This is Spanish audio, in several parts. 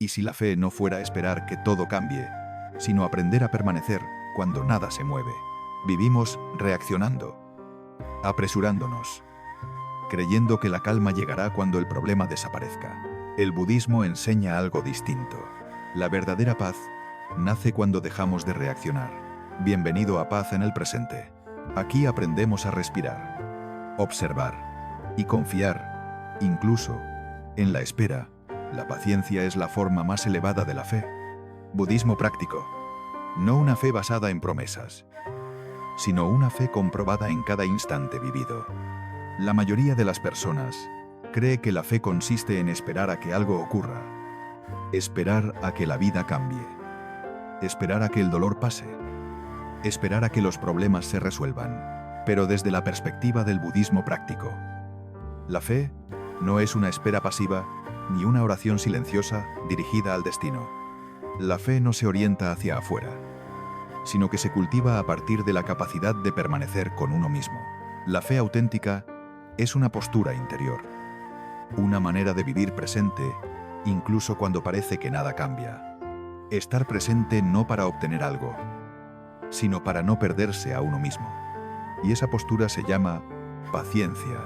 ¿Y si la fe no fuera esperar que todo cambie, sino aprender a permanecer cuando nada se mueve? Vivimos reaccionando, apresurándonos, creyendo que la calma llegará cuando el problema desaparezca. El budismo enseña algo distinto. La verdadera paz nace cuando dejamos de reaccionar. Bienvenido a Paz en el Presente. Aquí aprendemos a respirar, observar y confiar, incluso en la espera. La paciencia es la forma más elevada de la fe. Budismo práctico. No una fe basada en promesas, sino una fe comprobada en cada instante vivido. La mayoría de las personas cree que la fe consiste en esperar a que algo ocurra, esperar a que la vida cambie, esperar a que el dolor pase, esperar a que los problemas se resuelvan. Pero desde la perspectiva del budismo práctico, la fe no es una espera pasiva ni una oración silenciosa dirigida al destino. La fe no se orienta hacia afuera, sino que se cultiva a partir de la capacidad de permanecer con uno mismo. La fe auténtica es una postura interior, una manera de vivir presente, incluso cuando parece que nada cambia. Estar presente no para obtener algo, sino para no perderse a uno mismo. Y esa postura se llama paciencia.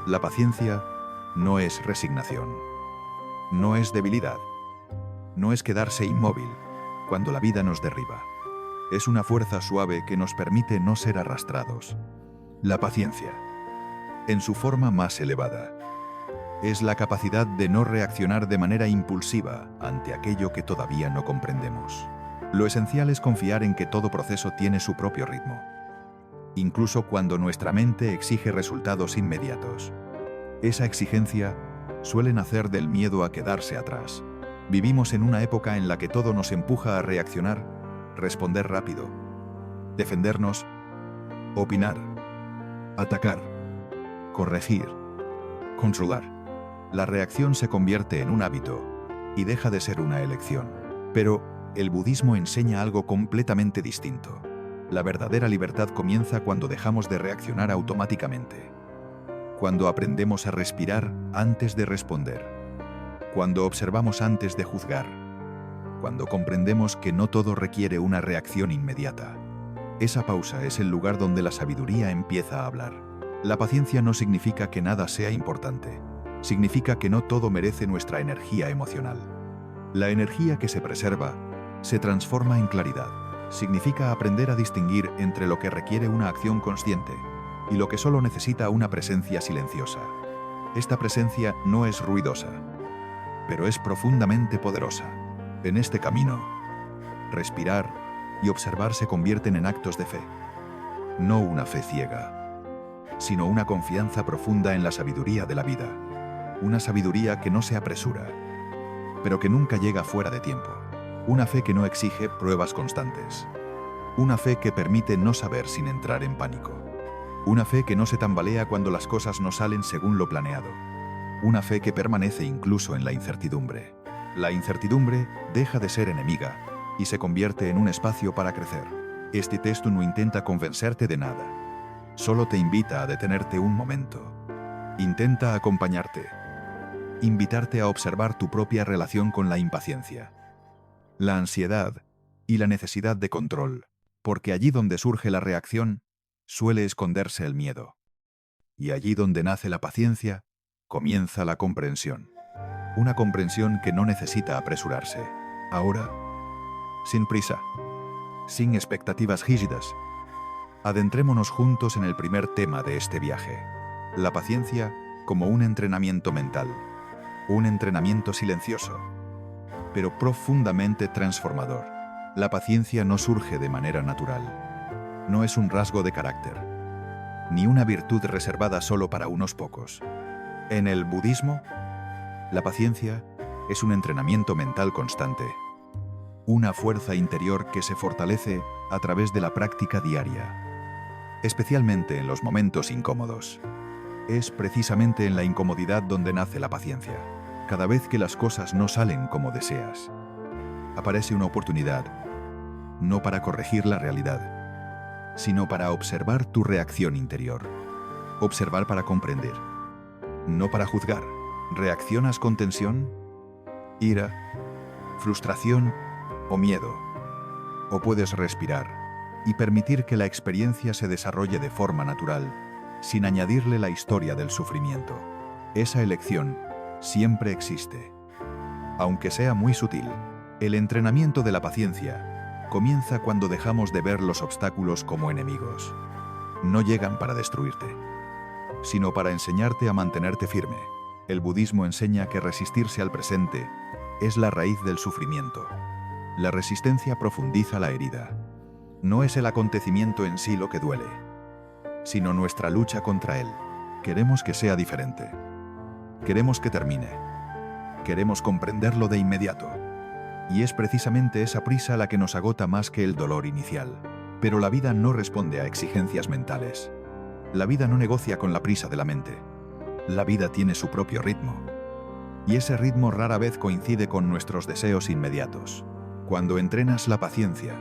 La paciencia no es resignación, no es debilidad, no es quedarse inmóvil cuando la vida nos derriba. Es una fuerza suave que nos permite no ser arrastrados. La paciencia, en su forma más elevada, es la capacidad de no reaccionar de manera impulsiva ante aquello que todavía no comprendemos. Lo esencial es confiar en que todo proceso tiene su propio ritmo, incluso cuando nuestra mente exige resultados inmediatos. Esa exigencia suele nacer del miedo a quedarse atrás. Vivimos en una época en la que todo nos empuja a reaccionar, responder rápido, defendernos, opinar, atacar, corregir, controlar. La reacción se convierte en un hábito y deja de ser una elección. Pero el budismo enseña algo completamente distinto. La verdadera libertad comienza cuando dejamos de reaccionar automáticamente, cuando aprendemos a respirar antes de responder, cuando observamos antes de juzgar, cuando comprendemos que no todo requiere una reacción inmediata. Esa pausa es el lugar donde la sabiduría empieza a hablar. La paciencia no significa que nada sea importante. Significa que no todo merece nuestra energía emocional. La energía que se preserva se transforma en claridad. Significa aprender a distinguir entre lo que requiere una acción consciente y lo que solo necesita una presencia silenciosa. Esta presencia no es ruidosa, pero es profundamente poderosa. En este camino, respirar y observar se convierten en actos de fe. No una fe ciega, sino una confianza profunda en la sabiduría de la vida. Una sabiduría que no se apresura, pero que nunca llega fuera de tiempo. Una fe que no exige pruebas constantes. Una fe que permite no saber sin entrar en pánico. Una fe que no se tambalea cuando las cosas no salen según lo planeado. Una fe que permanece incluso en la incertidumbre. La incertidumbre deja de ser enemiga y se convierte en un espacio para crecer. Este texto no intenta convencerte de nada. Solo te invita a detenerte un momento. Intenta acompañarte. Invitarte a observar tu propia relación con la impaciencia, la ansiedad y la necesidad de control, porque allí donde surge la reacción, suele esconderse el miedo. Y allí donde nace la paciencia, comienza la comprensión. Una comprensión que no necesita apresurarse. Ahora, sin prisa, sin expectativas rígidas, adentrémonos juntos en el primer tema de este viaje. La paciencia como un entrenamiento mental. Un entrenamiento silencioso, pero profundamente transformador. La paciencia no surge de manera natural. No es un rasgo de carácter, ni una virtud reservada solo para unos pocos. En el budismo, la paciencia es un entrenamiento mental constante, una fuerza interior que se fortalece a través de la práctica diaria, especialmente en los momentos incómodos. Es precisamente en la incomodidad donde nace la paciencia. Cada vez que las cosas no salen como deseas, aparece una oportunidad, no para corregir la realidad, sino para observar tu reacción interior. Observar para comprender, no para juzgar. ¿Reaccionas con tensión, ira, frustración o miedo. O puedes respirar y permitir que la experiencia se desarrolle de forma natural, sin añadirle la historia del sufrimiento. Esa elección siempre existe. Aunque sea muy sutil, el entrenamiento de la paciencia comienza cuando dejamos de ver los obstáculos como enemigos. No llegan para destruirte, sino para enseñarte a mantenerte firme. El budismo enseña que resistirse al presente es la raíz del sufrimiento. La resistencia profundiza la herida. No es el acontecimiento en sí lo que duele, sino nuestra lucha contra él. Queremos que sea diferente. Queremos que termine. Queremos comprenderlo de inmediato. Y es precisamente esa prisa la que nos agota más que el dolor inicial. Pero la vida no responde a exigencias mentales. La vida no negocia con la prisa de la mente. La vida tiene su propio ritmo. Y ese ritmo rara vez coincide con nuestros deseos inmediatos. Cuando entrenas la paciencia,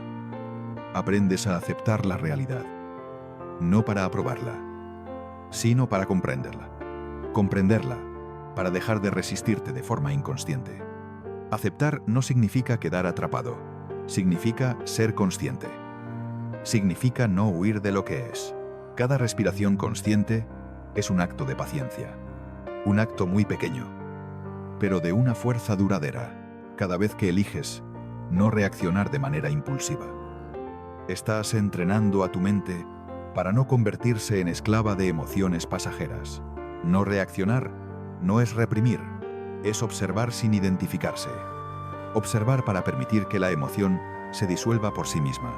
aprendes a aceptar la realidad, no para aprobarla, sino para comprenderla. Comprenderla para dejar de resistirte de forma inconsciente. Aceptar no significa quedar atrapado, significa ser consciente. Significa no huir de lo que es. Cada respiración consciente es un acto de paciencia. Un acto muy pequeño, pero de una fuerza duradera. Cada vez que eliges no reaccionar de manera impulsiva, estás entrenando a tu mente para no convertirse en esclava de emociones pasajeras. No reaccionar no es reprimir, es observar sin identificarse. Observar para permitir que la emoción se disuelva por sí misma.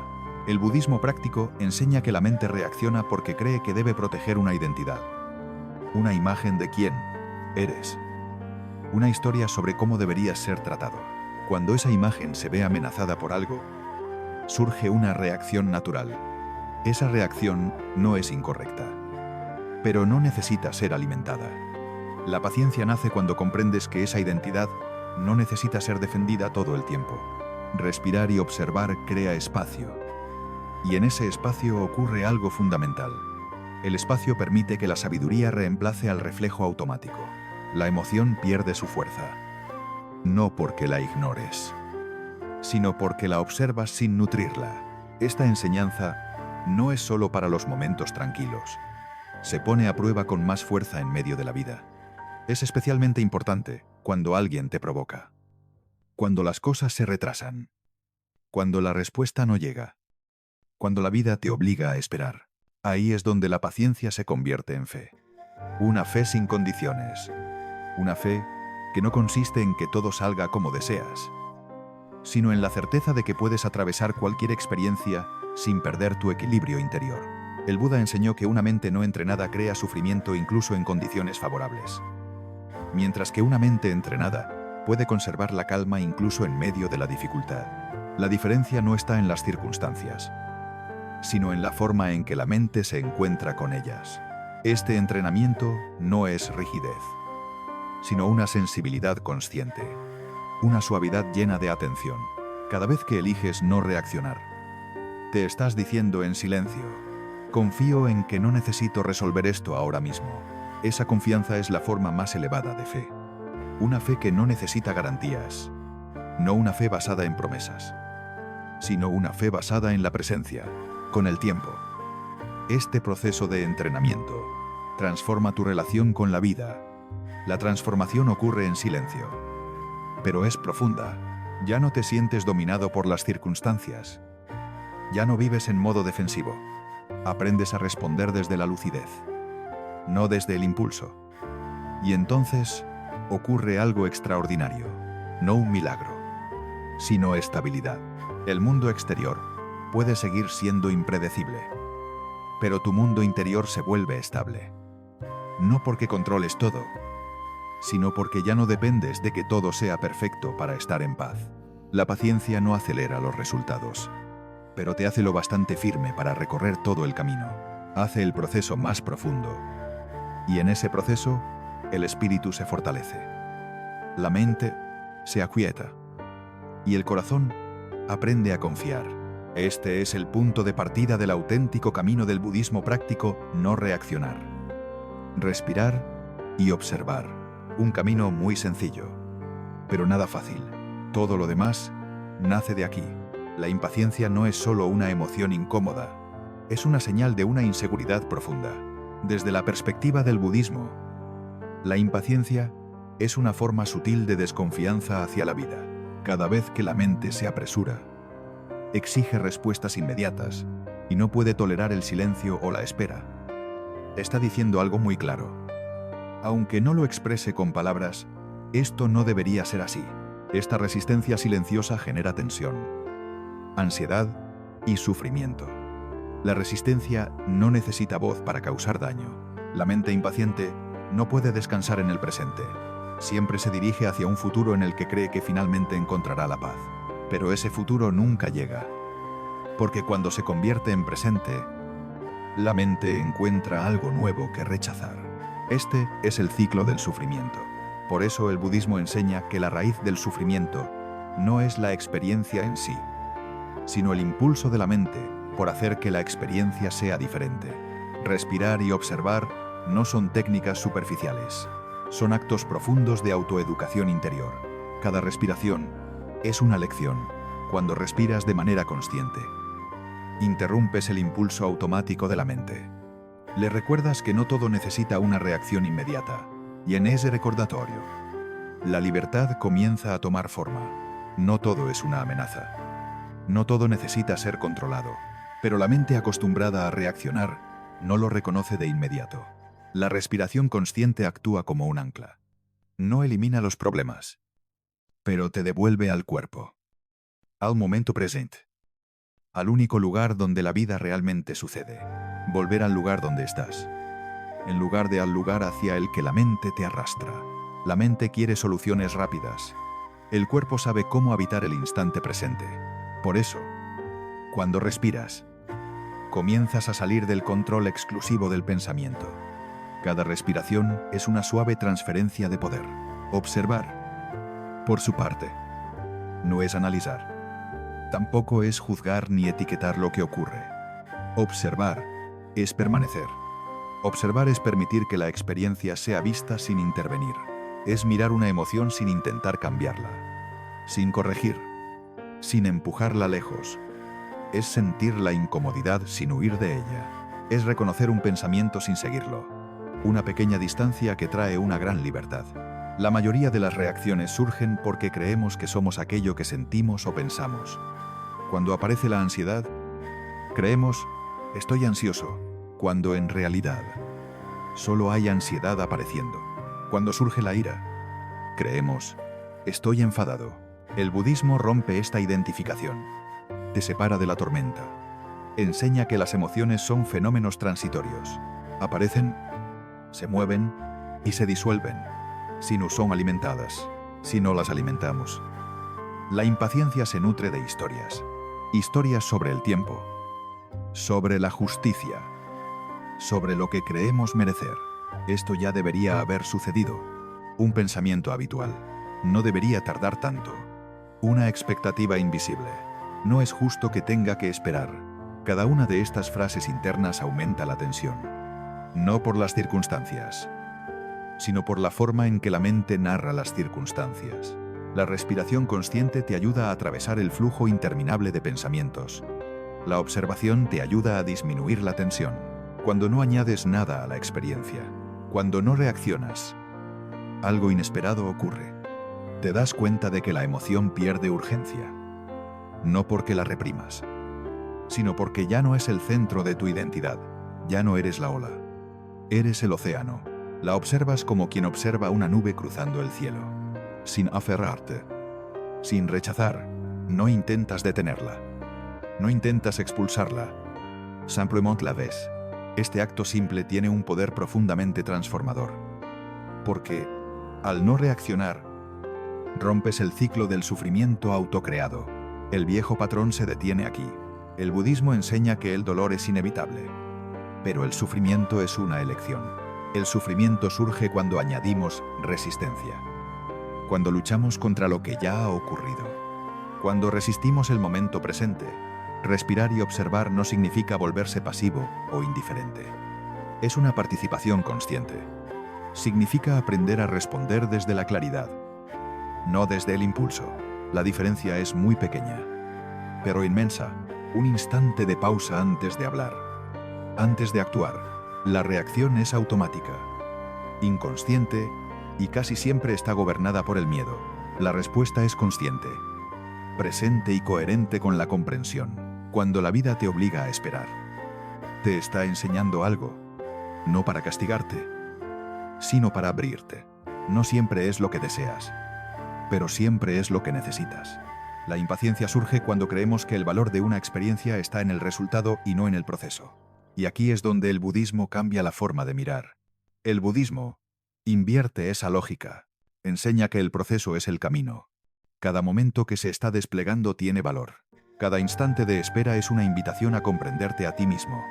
El budismo práctico enseña que la mente reacciona porque cree que debe proteger una identidad, una imagen de quién eres, una historia sobre cómo deberías ser tratado. Cuando esa imagen se ve amenazada por algo, surge una reacción natural. Esa reacción no es incorrecta, pero no necesita ser alimentada. La paciencia nace cuando comprendes que esa identidad no necesita ser defendida todo el tiempo. Respirar y observar crea espacio. Y en ese espacio ocurre algo fundamental. El espacio permite que la sabiduría reemplace al reflejo automático. La emoción pierde su fuerza. No porque la ignores, sino porque la observas sin nutrirla. Esta enseñanza no es solo para los momentos tranquilos. Se pone a prueba con más fuerza en medio de la vida. Es especialmente importante cuando alguien te provoca. Cuando las cosas se retrasan. Cuando la respuesta no llega. Cuando la vida te obliga a esperar. Ahí es donde la paciencia se convierte en fe. Una fe sin condiciones. Una fe que no consiste en que todo salga como deseas, sino en la certeza de que puedes atravesar cualquier experiencia sin perder tu equilibrio interior. El Buda enseñó que una mente no entrenada crea sufrimiento incluso en condiciones favorables, mientras que una mente entrenada puede conservar la calma incluso en medio de la dificultad. La diferencia no está en las circunstancias, sino en la forma en que la mente se encuentra con ellas. Este entrenamiento no es rigidez, sino una sensibilidad consciente, una suavidad llena de atención. Cada vez que eliges no reaccionar, te estás diciendo en silencio: confío en que no necesito resolver esto ahora mismo. Esa confianza es la forma más elevada de fe. Una fe que no necesita garantías, no una fe basada en promesas, sino una fe basada en la presencia, con el tiempo. Este proceso de entrenamiento transforma tu relación con la vida. La transformación ocurre en silencio, pero es profunda. Ya no te sientes dominado por las circunstancias. Ya no vives en modo defensivo. Aprendes a responder desde la lucidez, no desde el impulso. Y entonces ocurre algo extraordinario, no un milagro, sino estabilidad. El mundo exterior puede seguir siendo impredecible, pero tu mundo interior se vuelve estable. No porque controles todo, sino porque ya no dependes de que todo sea perfecto para estar en paz. La paciencia no acelera los resultados, pero te hace lo bastante firme para recorrer todo el camino. Hace el proceso más profundo. Y en ese proceso, el espíritu se fortalece. La mente se aquieta. Y el corazón aprende a confiar. Este es el punto de partida del auténtico camino del budismo práctico: no reaccionar. Respirar y observar. Un camino muy sencillo, pero nada fácil. Todo lo demás nace de aquí. La impaciencia no es solo una emoción incómoda, es una señal de una inseguridad profunda. Desde la perspectiva del budismo, la impaciencia es una forma sutil de desconfianza hacia la vida. Cada vez que la mente se apresura, exige respuestas inmediatas y no puede tolerar el silencio o la espera. Está diciendo algo muy claro. Aunque no lo exprese con palabras, esto no debería ser así. Esta resistencia silenciosa genera tensión, ansiedad y sufrimiento. La resistencia no necesita voz para causar daño. La mente impaciente no puede descansar en el presente. Siempre se dirige hacia un futuro en el que cree que finalmente encontrará la paz. Pero ese futuro nunca llega. Porque cuando se convierte en presente, la mente encuentra algo nuevo que rechazar. Este es el ciclo del sufrimiento. Por eso el budismo enseña que la raíz del sufrimiento no es la experiencia en sí, sino el impulso de la mente por hacer que la experiencia sea diferente. Respirar y observar no son técnicas superficiales, son actos profundos de autoeducación interior. Cada respiración es una lección. Cuando respiras de manera consciente, interrumpes el impulso automático de la mente. Le recuerdas que no todo necesita una reacción inmediata, y en ese recordatorio, la libertad comienza a tomar forma. No todo es una amenaza. No todo necesita ser controlado, pero la mente acostumbrada a reaccionar no lo reconoce de inmediato. La respiración consciente actúa como un ancla. No elimina los problemas, pero te devuelve al cuerpo, al momento presente, al único lugar donde la vida realmente sucede. Volver al lugar donde estás, en lugar de al lugar hacia el que la mente te arrastra. La mente quiere soluciones rápidas. El cuerpo sabe cómo habitar el instante presente. Por eso, cuando respiras, comienzas a salir del control exclusivo del pensamiento. Cada respiración es una suave transferencia de poder. Observar, por su parte, no es analizar. Tampoco es juzgar ni etiquetar lo que ocurre. Observar es permanecer. Observar es permitir que la experiencia sea vista sin intervenir. Es mirar una emoción sin intentar cambiarla, sin corregir, sin empujarla lejos. Es sentir la incomodidad sin huir de ella. Es reconocer un pensamiento sin seguirlo. Una pequeña distancia que trae una gran libertad. La mayoría de las reacciones surgen porque creemos que somos aquello que sentimos o pensamos. Cuando aparece la ansiedad, creemos, estoy ansioso, cuando en realidad solo hay ansiedad apareciendo. Cuando surge la ira, creemos, estoy enfadado. El budismo rompe esta identificación. Te separa de la tormenta. Enseña que las emociones son fenómenos transitorios. Aparecen, se mueven y se disuelven, si no son alimentadas, si no las alimentamos. La impaciencia se nutre de historias. Historias sobre el tiempo, sobre la justicia, sobre lo que creemos merecer. Esto ya debería haber sucedido. Un pensamiento habitual. No debería tardar tanto. Una expectativa invisible. No es justo que tenga que esperar. Cada una de estas frases internas aumenta la tensión. No por las circunstancias, sino por la forma en que la mente narra las circunstancias. La respiración consciente te ayuda a atravesar el flujo interminable de pensamientos. La observación te ayuda a disminuir la tensión. Cuando no añades nada a la experiencia, cuando no reaccionas, algo inesperado ocurre. Te das cuenta de que la emoción pierde urgencia. No porque la reprimas, sino porque ya no es el centro de tu identidad. Ya no eres la ola. Eres el océano. La observas como quien observa una nube cruzando el cielo. Sin aferrarte, sin rechazar, no intentas detenerla. No intentas expulsarla. Simplement la ves. Este acto simple tiene un poder profundamente transformador. Porque, al no reaccionar, rompes el ciclo del sufrimiento autocreado. El viejo patrón se detiene aquí. El budismo enseña que el dolor es inevitable, pero el sufrimiento es una elección. El sufrimiento surge cuando añadimos resistencia, cuando luchamos contra lo que ya ha ocurrido, cuando resistimos el momento presente. Respirar y observar no significa volverse pasivo o indiferente. Es una participación consciente. Significa aprender a responder desde la claridad, no desde el impulso. La diferencia es muy pequeña, pero inmensa. Un instante de pausa antes de hablar, antes de actuar. La reacción es automática, inconsciente y casi siempre está gobernada por el miedo. La respuesta es consciente, presente y coherente con la comprensión. Cuando la vida te obliga a esperar, te está enseñando algo, no para castigarte, sino para abrirte. No siempre es lo que deseas, pero siempre es lo que necesitas. La impaciencia surge cuando creemos que el valor de una experiencia está en el resultado y no en el proceso. Y aquí es donde el budismo cambia la forma de mirar. El budismo invierte esa lógica, enseña que el proceso es el camino. Cada momento que se está desplegando tiene valor. Cada instante de espera es una invitación a comprenderte a ti mismo,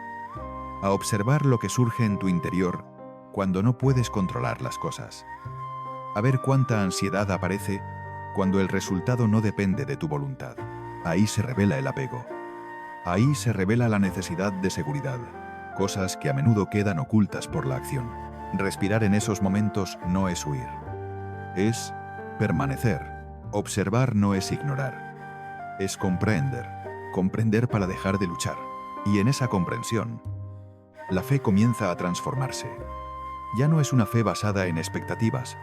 a observar lo que surge en tu interior cuando no puedes controlar las cosas, a ver cuánta ansiedad aparece cuando el resultado no depende de tu voluntad. Ahí se revela el apego. Ahí se revela la necesidad de seguridad, cosas que a menudo quedan ocultas por la acción. Respirar en esos momentos no es huir, es permanecer. Observar no es ignorar, es comprender. Comprender para dejar de luchar. Y en esa comprensión, la fe comienza a transformarse. Ya no es una fe basada en expectativas,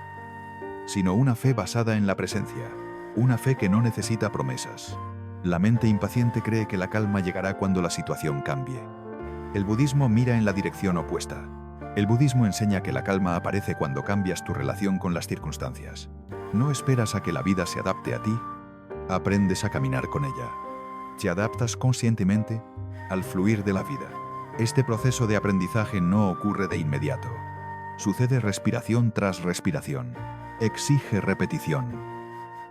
sino una fe basada en la presencia, una fe que no necesita promesas. La mente impaciente cree que la calma llegará cuando la situación cambie. El budismo mira en la dirección opuesta. El budismo enseña que la calma aparece cuando cambias tu relación con las circunstancias. No esperas a que la vida se adapte a ti, aprendes a caminar con ella. Te adaptas conscientemente al fluir de la vida. Este proceso de aprendizaje no ocurre de inmediato. Sucede respiración tras respiración. Exige repetición.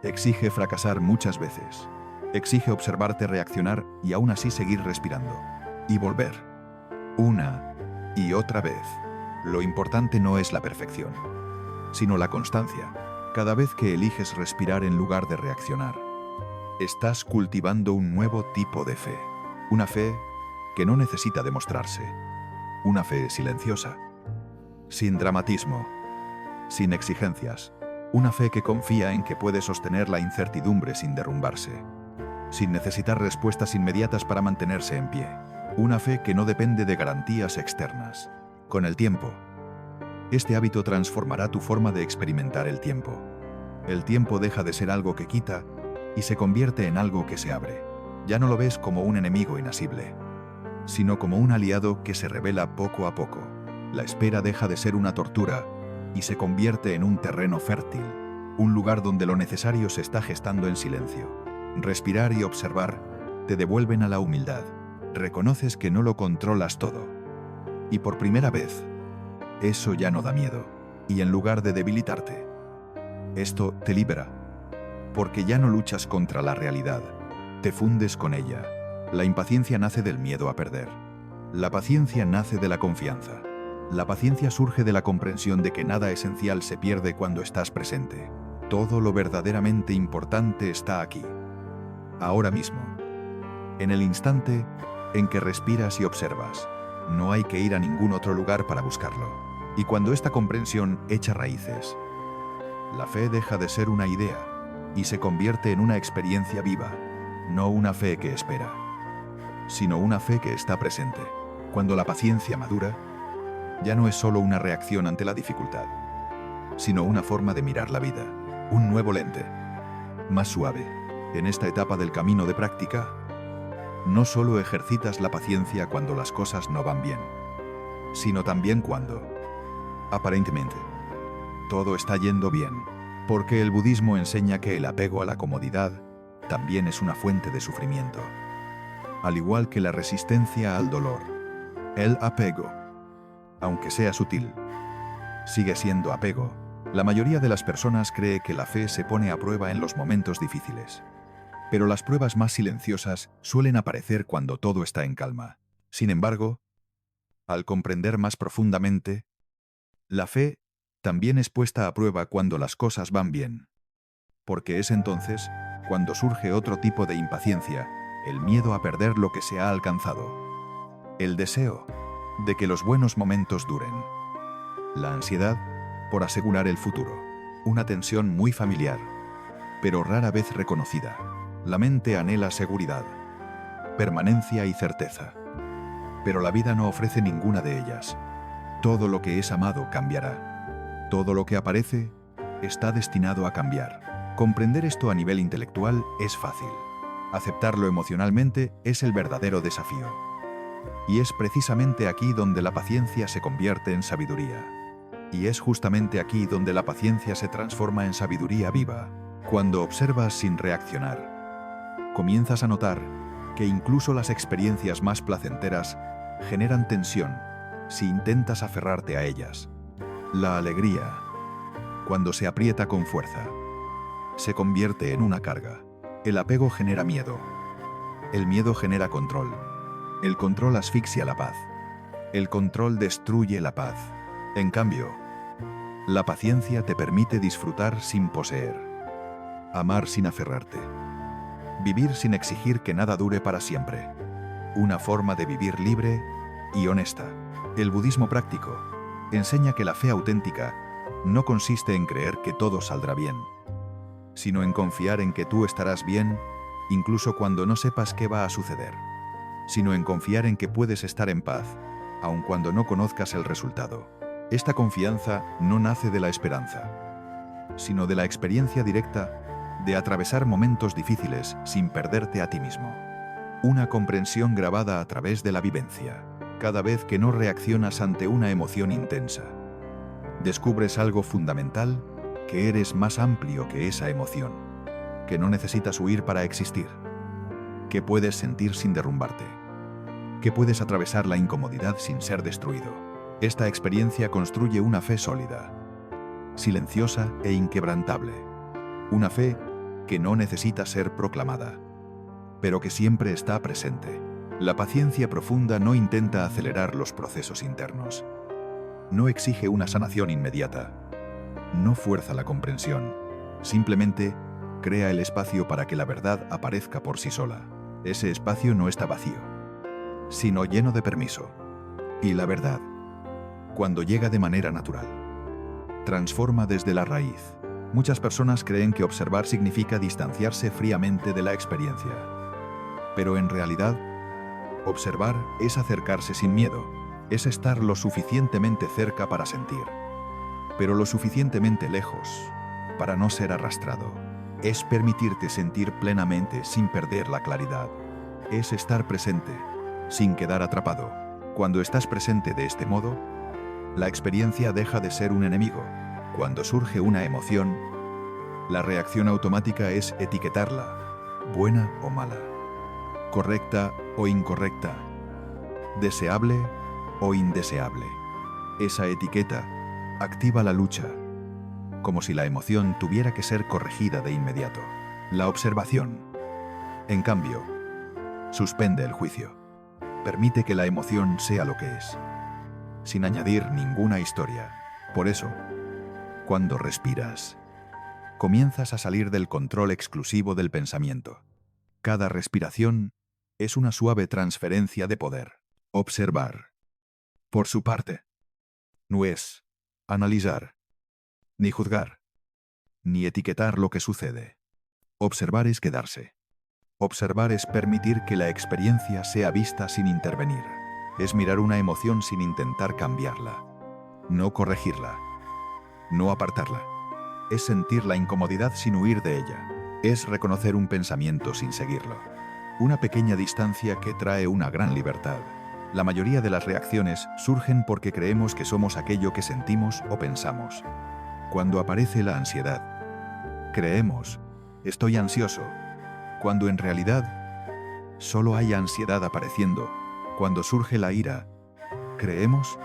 Exige fracasar muchas veces. Exige observarte reaccionar y aún así seguir respirando. Y volver. Una y otra vez. Lo importante no es la perfección, sino la constancia. Cada vez que eliges respirar en lugar de reaccionar, estás cultivando un nuevo tipo de fe. Una fe que no necesita demostrarse. Una fe silenciosa. Sin dramatismo. Sin exigencias. Una fe que confía en que puede sostener la incertidumbre sin derrumbarse, sin necesitar respuestas inmediatas para mantenerse en pie. Una fe que no depende de garantías externas. Con el tiempo, este hábito transformará tu forma de experimentar el tiempo. El tiempo deja de ser algo que quita y se convierte en algo que se abre. Ya no lo ves como un enemigo inasible, sino como un aliado que se revela poco a poco. La espera deja de ser una tortura y se convierte en un terreno fértil, un lugar donde lo necesario se está gestando en silencio. Respirar y observar te devuelven a la humildad. Reconoces que no lo controlas todo. Y por primera vez, eso ya no da miedo. Y en lugar de debilitarte, esto te libera. Porque ya no luchas contra la realidad, te fundes con ella. La impaciencia nace del miedo a perder. La paciencia nace de la confianza. La paciencia surge de la comprensión de que nada esencial se pierde cuando estás presente. Todo lo verdaderamente importante está aquí, ahora mismo, en el instante en que respiras y observas. No hay que ir a ningún otro lugar para buscarlo. Y cuando esta comprensión echa raíces, la fe deja de ser una idea y se convierte en una experiencia viva. No una fe que espera, sino una fe que está presente. Cuando la paciencia madura, ya no es solo una reacción ante la dificultad, sino una forma de mirar la vida, un nuevo lente, más suave. En esta etapa del camino de práctica, no solo ejercitas la paciencia cuando las cosas no van bien, sino también cuando, aparentemente, todo está yendo bien, porque el budismo enseña que el apego a la comodidad también es una fuente de sufrimiento, al igual que la resistencia al dolor. El apego, aunque sea sutil, sigue siendo apego. La mayoría de las personas cree que la fe se pone a prueba en los momentos difíciles, pero las pruebas más silenciosas suelen aparecer cuando todo está en calma. Sin embargo, al comprender más profundamente, la fe también es puesta a prueba cuando las cosas van bien, porque es entonces cuando surge otro tipo de impaciencia, el miedo a perder lo que se ha alcanzado, el deseo de que los buenos momentos duren, la ansiedad por asegurar el futuro, una tensión muy familiar, pero rara vez reconocida. La mente anhela seguridad, permanencia y certeza. Pero la vida no ofrece ninguna de ellas. Todo lo que es amado cambiará. Todo lo que aparece está destinado a cambiar. Comprender esto a nivel intelectual es fácil. Aceptarlo emocionalmente es el verdadero desafío. Y es precisamente aquí donde la paciencia se convierte en sabiduría. Y es justamente aquí donde la paciencia se transforma en sabiduría viva. Cuando observas sin reaccionar, comienzas a notar que incluso las experiencias más placenteras generan tensión si intentas aferrarte a ellas. La alegría, cuando se aprieta con fuerza, se convierte en una carga. El apego genera miedo. El miedo genera control. El control asfixia la paz. El control destruye la paz. En cambio, la paciencia te permite disfrutar sin poseer, amar sin aferrarte, vivir sin exigir que nada dure para siempre. Una forma de vivir libre y honesta. El budismo práctico enseña que la fe auténtica no consiste en creer que todo saldrá bien, sino en confiar en que tú estarás bien, incluso cuando no sepas qué va a suceder, sino en confiar en que puedes estar en paz, aun cuando no conozcas el resultado. Esta confianza no nace de la esperanza, sino de la experiencia directa de atravesar momentos difíciles sin perderte a ti mismo. Una comprensión grabada a través de la vivencia. Cada vez que no reaccionas ante una emoción intensa, descubres algo fundamental, que eres más amplio que esa emoción, que no necesitas huir para existir, que puedes sentir sin derrumbarte, que puedes atravesar la incomodidad sin ser destruido. Esta experiencia construye una fe sólida, silenciosa e inquebrantable. Una fe que no necesita ser proclamada, pero que siempre está presente. La paciencia profunda no intenta acelerar los procesos internos. No exige una sanación inmediata. No fuerza la comprensión. Simplemente crea el espacio para que la verdad aparezca por sí sola. Ese espacio no está vacío, sino lleno de permiso. Y la verdad, cuando llega de manera natural, transforma desde la raíz. Muchas personas creen que observar significa distanciarse fríamente de la experiencia. Pero en realidad, observar es acercarse sin miedo, es estar lo suficientemente cerca para sentir, pero lo suficientemente lejos para no ser arrastrado. Es permitirte sentir plenamente sin perder la claridad. Es estar presente, sin quedar atrapado. Cuando estás presente de este modo, la experiencia deja de ser un enemigo. Cuando surge una emoción, la reacción automática es etiquetarla, buena o mala, correcta o incorrecta, deseable o indeseable. Esa etiqueta activa la lucha, como si la emoción tuviera que ser corregida de inmediato. La observación, en cambio, suspende el juicio. Permite que la emoción sea lo que es, sin añadir ninguna historia. Por eso, cuando respiras, comienzas a salir del control exclusivo del pensamiento. Cada respiración es una suave transferencia de poder. Observar, por su parte, no es analizar, ni juzgar, ni etiquetar lo que sucede. Observar es quedarse. Observar es permitir que la experiencia sea vista sin intervenir. Es mirar una emoción sin intentar cambiarla, no corregirla, no apartarla. Es sentir la incomodidad sin huir de ella. Es reconocer un pensamiento sin seguirlo. Una pequeña distancia que trae una gran libertad. La mayoría de las reacciones surgen porque creemos que somos aquello que sentimos o pensamos. Cuando aparece la ansiedad, creemos, estoy ansioso, cuando en realidad solo hay ansiedad apareciendo. Cuando surge la ira, creemos,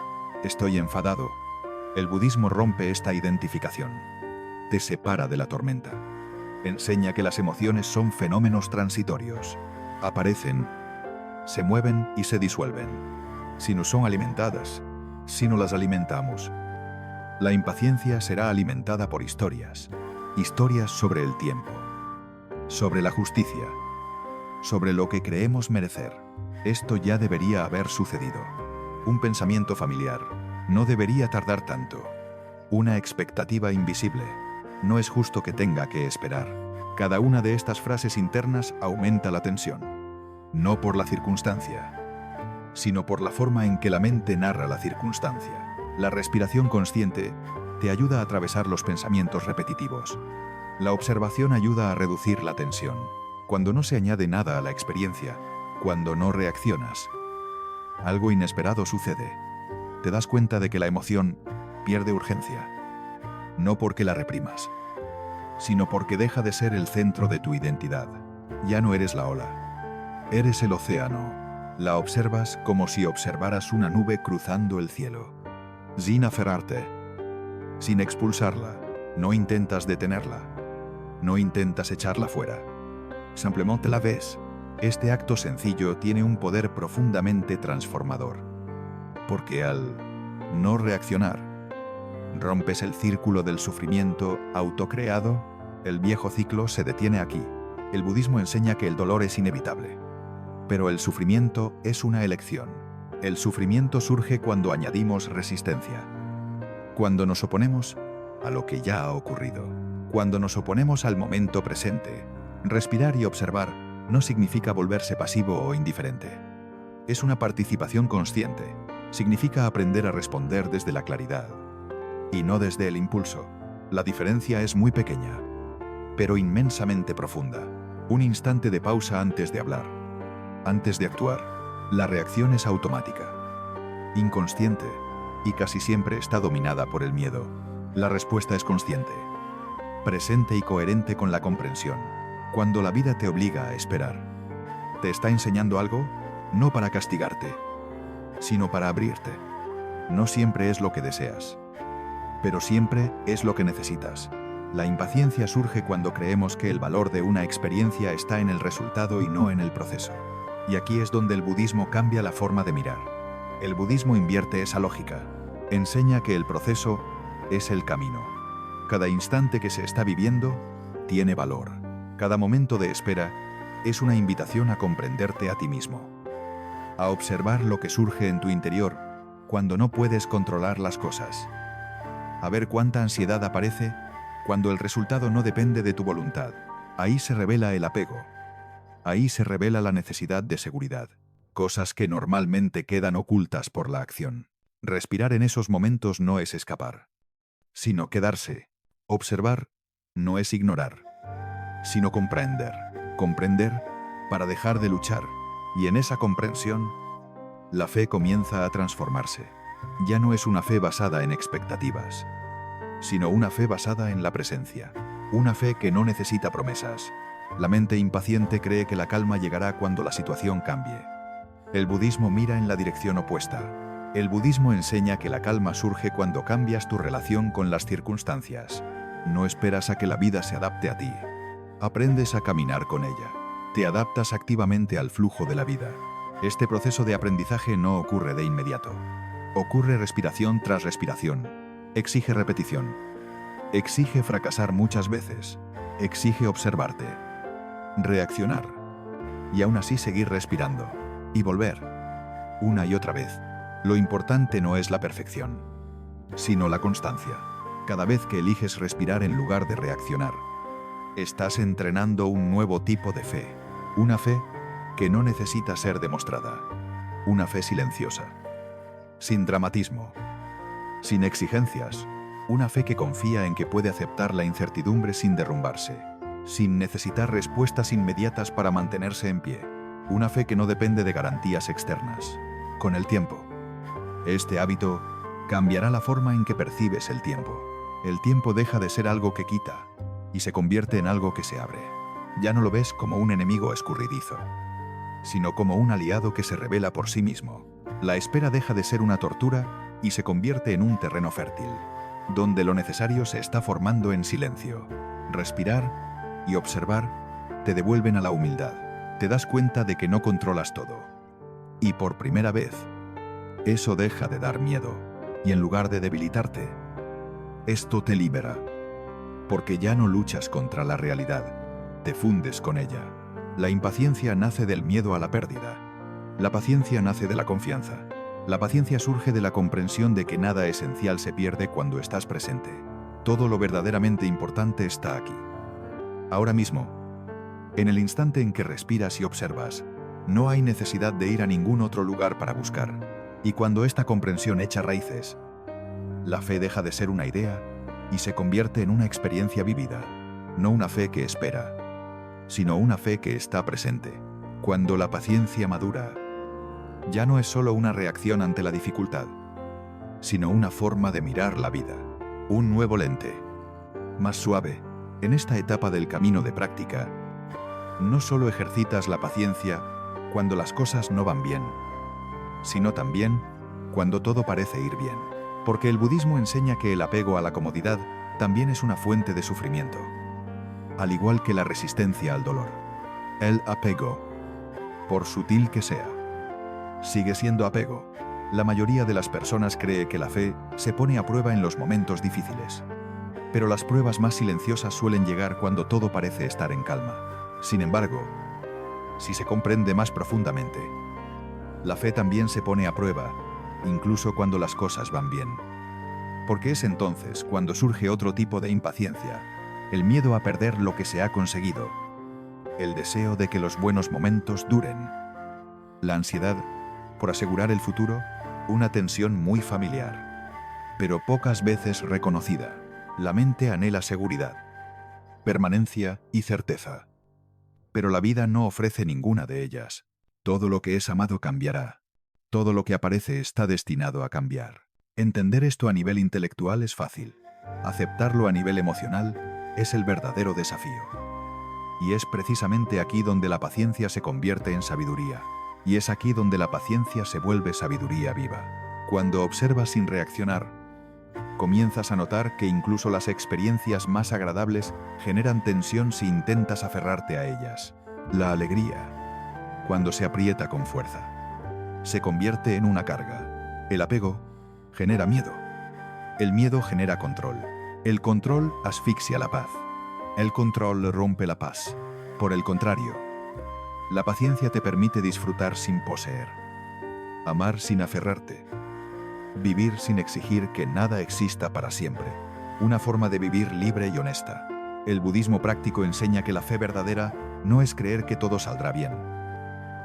estoy enfadado. El budismo rompe esta identificación. Te separa de la tormenta. Enseña que las emociones son fenómenos transitorios. Aparecen, se mueven y se disuelven. Si no son alimentadas, si no las alimentamos, la impaciencia será alimentada por historias. Historias sobre el tiempo, sobre la justicia, sobre lo que creemos merecer. Esto ya debería haber sucedido. Un pensamiento familiar no debería tardar tanto. Una expectativa invisible. No es justo que tenga que esperar. Cada una de estas frases internas aumenta la tensión, no por la circunstancia, sino por la forma en que la mente narra la circunstancia. La respiración consciente te ayuda a atravesar los pensamientos repetitivos. La observación ayuda a reducir la tensión. Cuando no se añade nada a la experiencia, cuando no reaccionas, algo inesperado sucede. Te das cuenta de que la emoción pierde urgencia, no porque la reprimas, sino porque deja de ser el centro de tu identidad. Ya no eres la ola, eres el océano. La observas como si observaras una nube cruzando el cielo. Sin aferrarte, sin expulsarla, no intentas detenerla, no intentas echarla fuera. Simplemente la ves. Este acto sencillo tiene un poder profundamente transformador, porque al no reaccionar, rompes el círculo del sufrimiento autocreado. El viejo ciclo se detiene aquí. El budismo enseña que el dolor es inevitable, pero el sufrimiento es una elección. El sufrimiento surge cuando añadimos resistencia, cuando nos oponemos a lo que ya ha ocurrido, cuando nos oponemos al momento presente. Respirar y observar no significa volverse pasivo o indiferente. Es una participación consciente. Significa aprender a responder desde la claridad y no desde el impulso. La diferencia es muy pequeña, pero inmensamente profunda. Un instante de pausa antes de hablar, antes de actuar. La reacción es automática, inconsciente, y casi siempre está dominada por el miedo. La respuesta es consciente, presente y coherente con la comprensión. Cuando la vida te obliga a esperar, te está enseñando algo, no para castigarte, sino para abrirte. No siempre es lo que deseas, pero siempre es lo que necesitas. La impaciencia surge cuando creemos que el valor de una experiencia está en el resultado y no en el proceso. Y aquí es donde el budismo cambia la forma de mirar. El budismo invierte esa lógica. Enseña que el proceso es el camino. Cada instante que se está viviendo tiene valor. Cada momento de espera es una invitación a comprenderte a ti mismo, a observar lo que surge en tu interior cuando no puedes controlar las cosas, a ver cuánta ansiedad aparece cuando el resultado no depende de tu voluntad. Ahí se revela el apego, ahí se revela la necesidad de seguridad, cosas que normalmente quedan ocultas por la acción. Respirar en esos momentos no es escapar, sino quedarse. Observar no es ignorar, sino comprender. Comprender para dejar de luchar. Y en esa comprensión, la fe comienza a transformarse. Ya no es una fe basada en expectativas, sino una fe basada en la presencia. Una fe que no necesita promesas. La mente impaciente cree que la calma llegará cuando la situación cambie. El budismo mira en la dirección opuesta. El budismo enseña que la calma surge cuando cambias tu relación con las circunstancias. No esperas a que la vida se adapte a ti. Aprendes a caminar con ella. Te adaptas activamente al flujo de la vida. Este proceso de aprendizaje no ocurre de inmediato. Ocurre respiración tras respiración. Exige repetición. Exige fracasar muchas veces. Exige observarte. Reaccionar. Y aún así seguir respirando. Y volver. Una y otra vez. Lo importante no es la perfección, sino la constancia. Cada vez que eliges respirar en lugar de reaccionar, estás entrenando un nuevo tipo de fe. Una fe que no necesita ser demostrada. Una fe silenciosa. Sin dramatismo. Sin exigencias. Una fe que confía en que puede aceptar la incertidumbre sin derrumbarse. Sin necesitar respuestas inmediatas para mantenerse en pie. Una fe que no depende de garantías externas. Con el tiempo, este hábito cambiará la forma en que percibes el tiempo. El tiempo deja de ser algo que quita y se convierte en algo que se abre. Ya no lo ves como un enemigo escurridizo, sino como un aliado que se revela por sí mismo. La espera deja de ser una tortura y se convierte en un terreno fértil, donde lo necesario se está formando en silencio. Respirar y observar te devuelven a la humildad. Te das cuenta de que no controlas todo. Y por primera vez, eso deja de dar miedo. Y en lugar de debilitarte, esto te libera. Porque ya no luchas contra la realidad, te fundes con ella. La impaciencia nace del miedo a la pérdida. La paciencia nace de la confianza. La paciencia surge de la comprensión de que nada esencial se pierde cuando estás presente. Todo lo verdaderamente importante está aquí. ahora mismo, en el instante en que respiras y observas, no hay necesidad de ir a ningún otro lugar para buscar. Y cuando esta comprensión echa raíces, la fe deja de ser una idea y se convierte en una experiencia vivida, no una fe que espera, sino una fe que está presente. Cuando la paciencia madura, ya no es solo una reacción ante la dificultad, sino una forma de mirar la vida, un nuevo lente, más suave. En esta etapa del camino de práctica, no solo ejercitas la paciencia cuando las cosas no van bien, sino también cuando todo parece ir bien. Porque el budismo enseña que el apego a la comodidad también es una fuente de sufrimiento, al igual que la resistencia al dolor. El apego, por sutil que sea, sigue siendo apego. La mayoría de las personas cree que la fe se pone a prueba en los momentos difíciles, pero las pruebas más silenciosas suelen llegar cuando todo parece estar en calma. Sin embargo, si se comprende más profundamente, la fe también se pone a prueba, incluso cuando las cosas van bien. Porque es entonces cuando surge otro tipo de impaciencia, el miedo a perder lo que se ha conseguido, el deseo de que los buenos momentos duren, la ansiedad por asegurar el futuro, una tensión muy familiar, pero pocas veces reconocida. La mente anhela seguridad, permanencia y certeza. Pero la vida no ofrece ninguna de ellas. Todo lo que es amado cambiará. Todo lo que aparece está destinado a cambiar. Entender esto a nivel intelectual es fácil. Aceptarlo a nivel emocional es el verdadero desafío. Y es precisamente aquí donde la paciencia se convierte en sabiduría. Y es aquí donde la paciencia se vuelve sabiduría viva. Cuando observas sin reaccionar, comienzas a notar que incluso las experiencias más agradables generan tensión si intentas aferrarte a ellas. La alegría, cuando se aprieta con fuerza, se convierte en una carga. El apego genera miedo. El miedo genera control. El control asfixia la paz. El control rompe la paz. Por el contrario, la paciencia te permite disfrutar sin poseer, amar sin aferrarte, vivir sin exigir que nada exista para siempre. Una forma de vivir libre y honesta. El budismo práctico enseña que la fe verdadera no es creer que todo saldrá bien,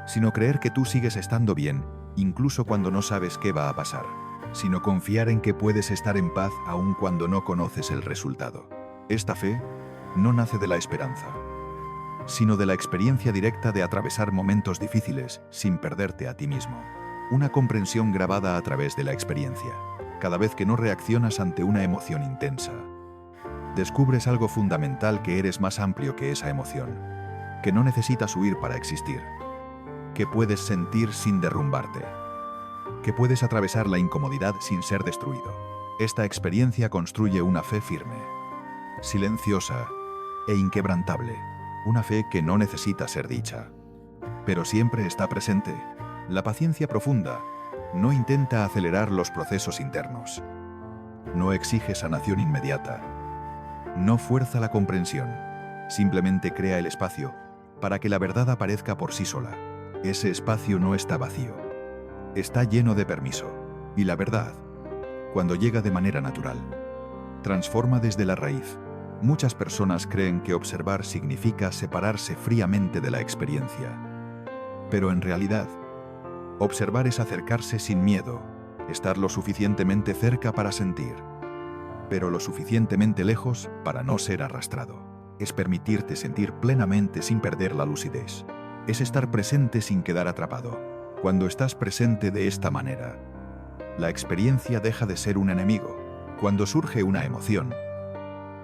sino creer que tú sigues estando bien, incluso cuando no sabes qué va a pasar, sino confiar en que puedes estar en paz aun cuando no conoces el resultado. Esta fe no nace de la esperanza, sino de la experiencia directa de atravesar momentos difíciles sin perderte a ti mismo. Una comprensión grabada a través de la experiencia. Cada vez que no reaccionas ante una emoción intensa, descubres algo fundamental: que eres más amplio que esa emoción, que no necesitas huir para existir, que puedes sentir sin derrumbarte, que puedes atravesar la incomodidad sin ser destruido. Esta experiencia construye una fe firme, silenciosa e inquebrantable, una fe que no necesita ser dicha, pero siempre está presente. La paciencia profunda no intenta acelerar los procesos internos, no exige sanación inmediata, no fuerza la comprensión, simplemente crea el espacio para que la verdad aparezca por sí sola. Ese espacio no está vacío, está lleno de permiso, y la verdad, cuando llega de manera natural, transforma desde la raíz. Muchas personas creen que observar significa separarse fríamente de la experiencia, pero en realidad, observar es acercarse sin miedo, estar lo suficientemente cerca para sentir, pero lo suficientemente lejos para no ser arrastrado. Es permitirte sentir plenamente sin perder la lucidez. Es estar presente sin quedar atrapado. Cuando estás presente de esta manera, la experiencia deja de ser un enemigo. Cuando surge una emoción,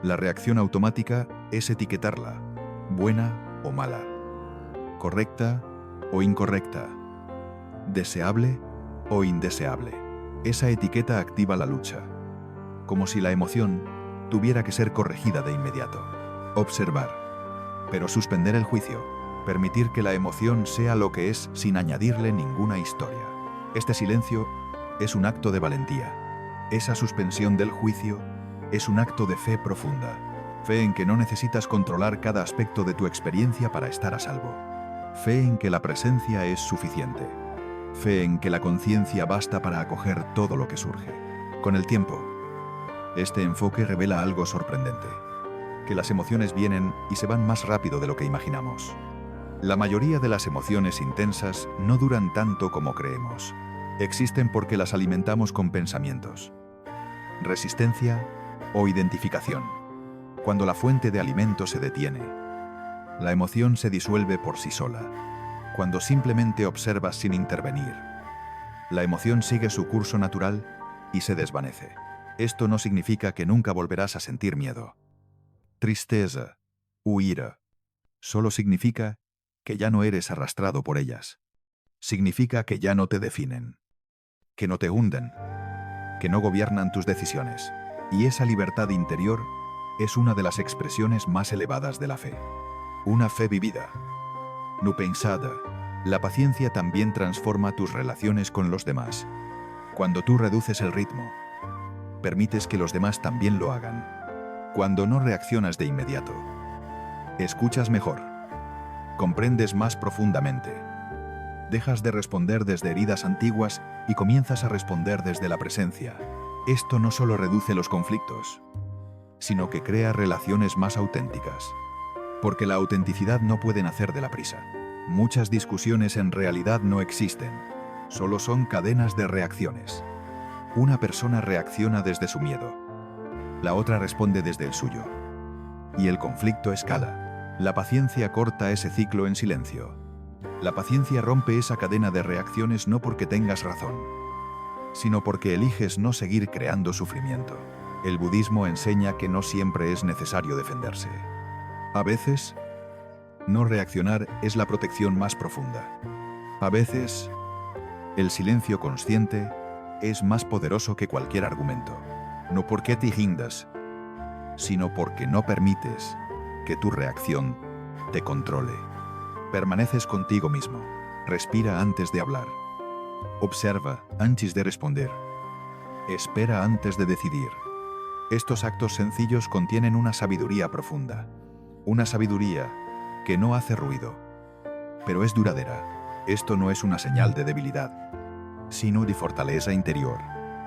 la reacción automática es etiquetarla, buena o mala, correcta o incorrecta, deseable o indeseable. Esa etiqueta activa la lucha, como si la emoción tuviera que ser corregida de inmediato. Observar, pero suspender el juicio, permitir que la emoción sea lo que es sin añadirle ninguna historia. Este silencio es un acto de valentía. Esa suspensión del juicio es un acto de fe profunda, fe en que no necesitas controlar cada aspecto de tu experiencia para estar a salvo, fe en que la presencia es suficiente, fe en que la conciencia basta para acoger todo lo que surge. Con el tiempo, este enfoque revela algo sorprendente, que las emociones vienen y se van más rápido de lo que imaginamos. La mayoría de las emociones intensas no duran tanto como creemos. Existen porque las alimentamos con pensamientos, resistencia o identificación. Cuando la fuente de alimento se detiene, la emoción se disuelve por sí sola. Cuando simplemente observas sin intervenir, la emoción sigue su curso natural y se desvanece. Esto no significa que nunca volverás a sentir miedo, tristeza u ira. Solo significa que ya no eres arrastrado por ellas. Significa que ya no te definen, que no te hunden, que no gobiernan tus decisiones. Y esa libertad interior es una de las expresiones más elevadas de la fe. Una fe vivida, no pensada. La paciencia también transforma tus relaciones con los demás. Cuando tú reduces el ritmo, permites que los demás también lo hagan. Cuando no reaccionas de inmediato, escuchas mejor, comprendes más profundamente. Dejas de responder desde heridas antiguas y comienzas a responder desde la presencia. Esto no solo reduce los conflictos, sino que crea relaciones más auténticas. Porque la autenticidad no puede nacer de la prisa. Muchas discusiones en realidad no existen, solo son cadenas de reacciones. Una persona reacciona desde su miedo, la otra responde desde el suyo. Y el conflicto escala. La paciencia corta ese ciclo en silencio. La paciencia rompe esa cadena de reacciones no porque tengas razón, sino porque eliges no seguir creando sufrimiento. El budismo enseña que no siempre es necesario defenderse. A veces, no reaccionar es la protección más profunda. A veces, el silencio consciente es más poderoso que cualquier argumento. No porque te rindas, sino porque no permites que tu reacción te controle. Permaneces contigo mismo. Respira antes de hablar. Observa antes de responder. Espera antes de decidir. Estos actos sencillos contienen una sabiduría profunda. Una sabiduría que no hace ruido, pero es duradera. Esto no es una señal de debilidad, sino de fortaleza interior.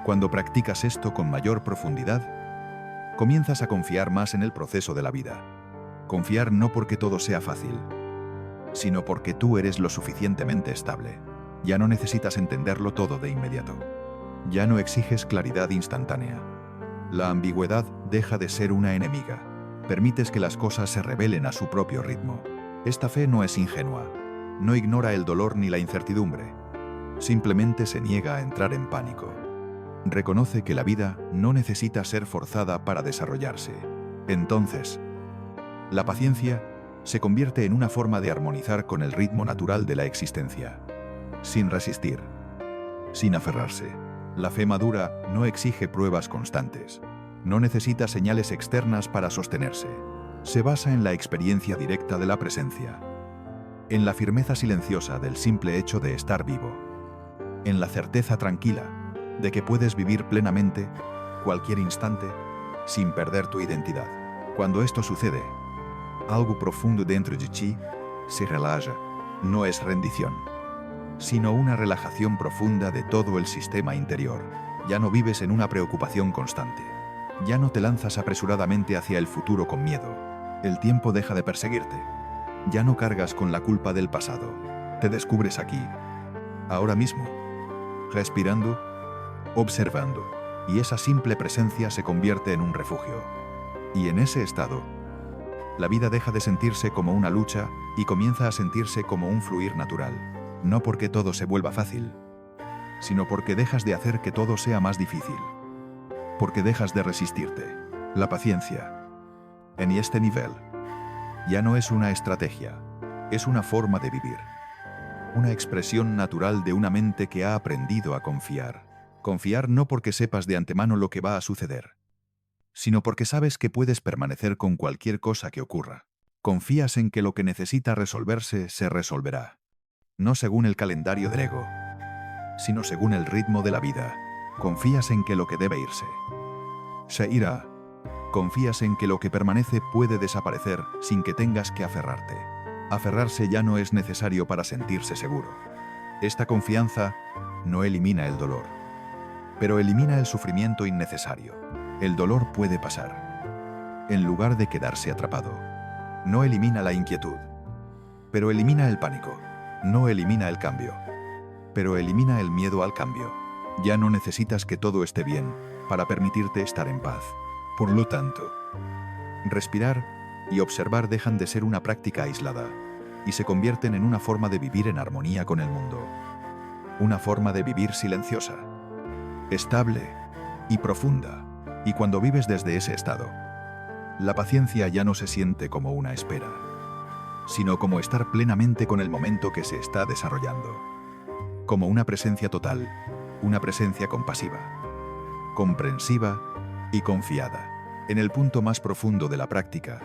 Cuando practicas esto con mayor profundidad, comienzas a confiar más en el proceso de la vida. Confiar no porque todo sea fácil, sino porque tú eres lo suficientemente estable. Ya no necesitas entenderlo todo de inmediato. Ya no exiges claridad instantánea. La ambigüedad deja de ser una enemiga. Permites que las cosas se revelen a su propio ritmo. Esta fe no es ingenua, no ignora el dolor ni la incertidumbre. Simplemente se niega a entrar en pánico. Reconoce que la vida no necesita ser forzada para desarrollarse. Entonces, la paciencia se convierte en una forma de armonizar con el ritmo natural de la existencia, sin resistir, sin aferrarse. La fe madura no exige pruebas constantes. No necesita señales externas para sostenerse. Se basa en la experiencia directa de la presencia, en la firmeza silenciosa del simple hecho de estar vivo, en la certeza tranquila de que puedes vivir plenamente cualquier instante sin perder tu identidad. Cuando esto sucede, algo profundo dentro de ti se relaja. No es rendición, sino una relajación profunda de todo el sistema interior. Ya no vives en una preocupación constante. Ya no te lanzas apresuradamente hacia el futuro con miedo. El tiempo deja de perseguirte. Ya no cargas con la culpa del pasado. Te descubres aquí, ahora mismo, respirando, observando, y esa simple presencia se convierte en un refugio. Y en ese estado, la vida deja de sentirse como una lucha y comienza a sentirse como un fluir natural. No porque todo se vuelva fácil, sino porque dejas de hacer que todo sea más difícil. Porque dejas de resistirte. La paciencia, en este nivel, ya no es una estrategia, es una forma de vivir. Una expresión natural de una mente que ha aprendido a confiar. Confiar no porque sepas de antemano lo que va a suceder, sino porque sabes que puedes permanecer con cualquier cosa que ocurra. Confías en que lo que necesita resolverse se resolverá. No según el calendario del ego, sino según el ritmo de la vida. Confías en que lo que debe irse se irá. Confías en que lo que permanece puede desaparecer sin que tengas que aferrarte. Aferrarse ya no es necesario para sentirse seguro. Esta confianza no elimina el dolor, pero elimina el sufrimiento innecesario. El dolor puede pasar. en lugar de quedarse atrapado. No elimina la inquietud, pero elimina el pánico. No elimina el cambio, pero elimina el miedo al cambio. Ya no necesitas que todo esté bien para permitirte estar en paz. Por lo tanto, respirar y observar dejan de ser una práctica aislada y se convierten en una forma de vivir en armonía con el mundo. Una forma de vivir silenciosa, estable y profunda. Y cuando vives desde ese estado, la paciencia ya no se siente como una espera, sino como estar plenamente con el momento que se está desarrollando. Como una presencia total, una presencia compasiva, comprensiva y confiada. En el punto más profundo de la práctica,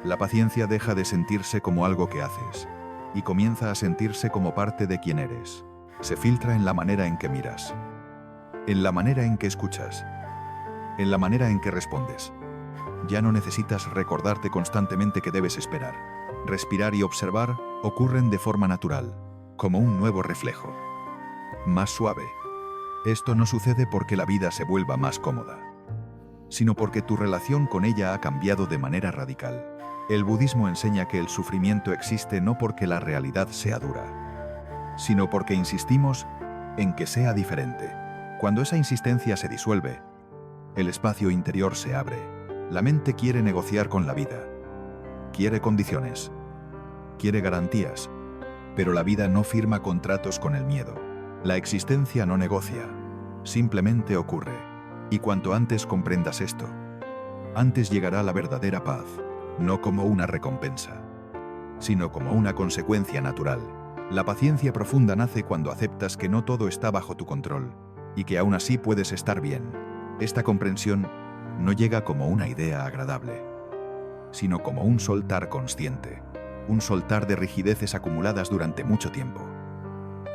la paciencia deja de sentirse como algo que haces y comienza a sentirse como parte de quien eres. Se filtra en la manera en que miras, en la manera en que escuchas, en la manera en que respondes. Ya no necesitas recordarte constantemente que debes esperar. Respirar y observar ocurren de forma natural, como un nuevo reflejo, más suave. Esto no sucede porque la vida se vuelva más cómoda, sino porque tu relación con ella ha cambiado de manera radical. El budismo enseña que el sufrimiento existe no porque la realidad sea dura, sino porque insistimos en que sea diferente. Cuando esa insistencia se disuelve, el espacio interior se abre. La mente quiere negociar con la vida, quiere condiciones, quiere garantías, pero la vida no firma contratos con el miedo. La existencia no negocia, simplemente ocurre. Y cuanto antes comprendas esto, antes llegará la verdadera paz, no como una recompensa, sino como una consecuencia natural. La paciencia profunda nace cuando aceptas que no todo está bajo tu control y que aún así puedes estar bien. Esta comprensión no llega como una idea agradable, sino como un soltar consciente, un soltar de rigideces acumuladas durante mucho tiempo.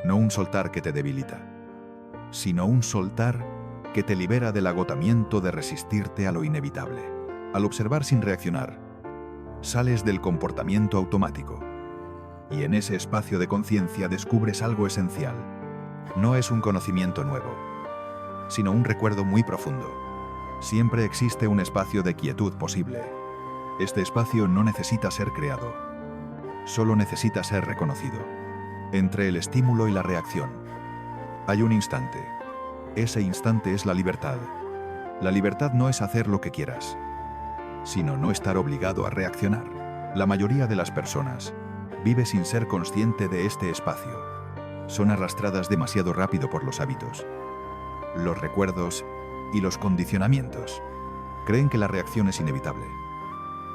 No un soltar que te debilita, sino un soltar que te libera del agotamiento de resistirte a lo inevitable. Al observar sin reaccionar, sales del comportamiento automático, y en ese espacio de conciencia descubres algo esencial. No es un conocimiento nuevo, sino un recuerdo muy profundo. Siempre existe un espacio de quietud posible. Este espacio no necesita ser creado, solo necesita ser reconocido. Entre el estímulo y la reacción, hay un instante. Ese instante es la libertad. La libertad no es hacer lo que quieras, sino no estar obligado a reaccionar. La mayoría de las personas vive sin ser consciente de este espacio. Son arrastradas demasiado rápido por los hábitos, los recuerdos y los condicionamientos. Creen que la reacción es inevitable,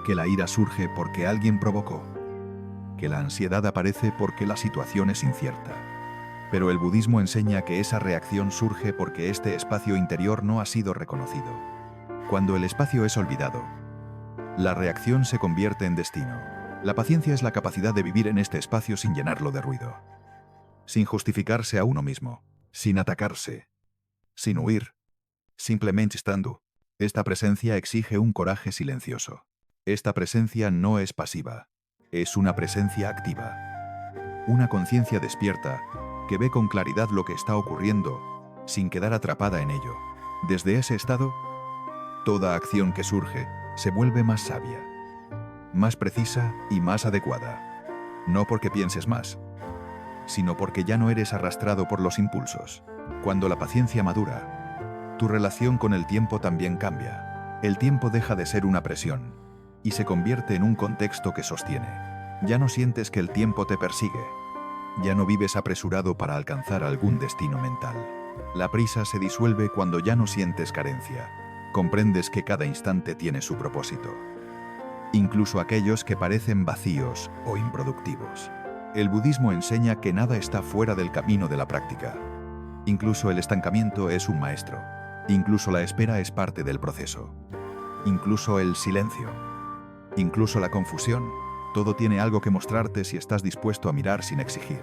que la ira surge porque alguien provocó, que la ansiedad aparece porque la situación es incierta. Pero el budismo enseña que esa reacción surge porque este espacio interior no ha sido reconocido. Cuando el espacio es olvidado, la reacción se convierte en destino. La paciencia es la capacidad de vivir en este espacio sin llenarlo de ruido, sin justificarse a uno mismo, sin atacarse, sin huir, simplemente estando. Esta presencia exige un coraje silencioso. Esta presencia no es pasiva, es una presencia activa. Una conciencia despierta que ve con claridad lo que está ocurriendo, sin quedar atrapada en ello. Desde ese estado, toda acción que surge se vuelve más sabia, más precisa y más adecuada. No porque pienses más, sino porque ya no eres arrastrado por los impulsos. Cuando la paciencia madura, tu relación con el tiempo también cambia. El tiempo deja de ser una presión y se convierte en un contexto que sostiene. Ya no sientes que el tiempo te persigue. Ya no vives apresurado para alcanzar algún destino mental. La prisa se disuelve cuando ya no sientes carencia. Comprendes que cada instante tiene su propósito, incluso aquellos que parecen vacíos o improductivos. El budismo enseña que nada está fuera del camino de la práctica. Incluso el estancamiento es un maestro. Incluso la espera es parte del proceso. Incluso el silencio. Incluso la confusión. Todo tiene algo que mostrarte si estás dispuesto a mirar sin exigir.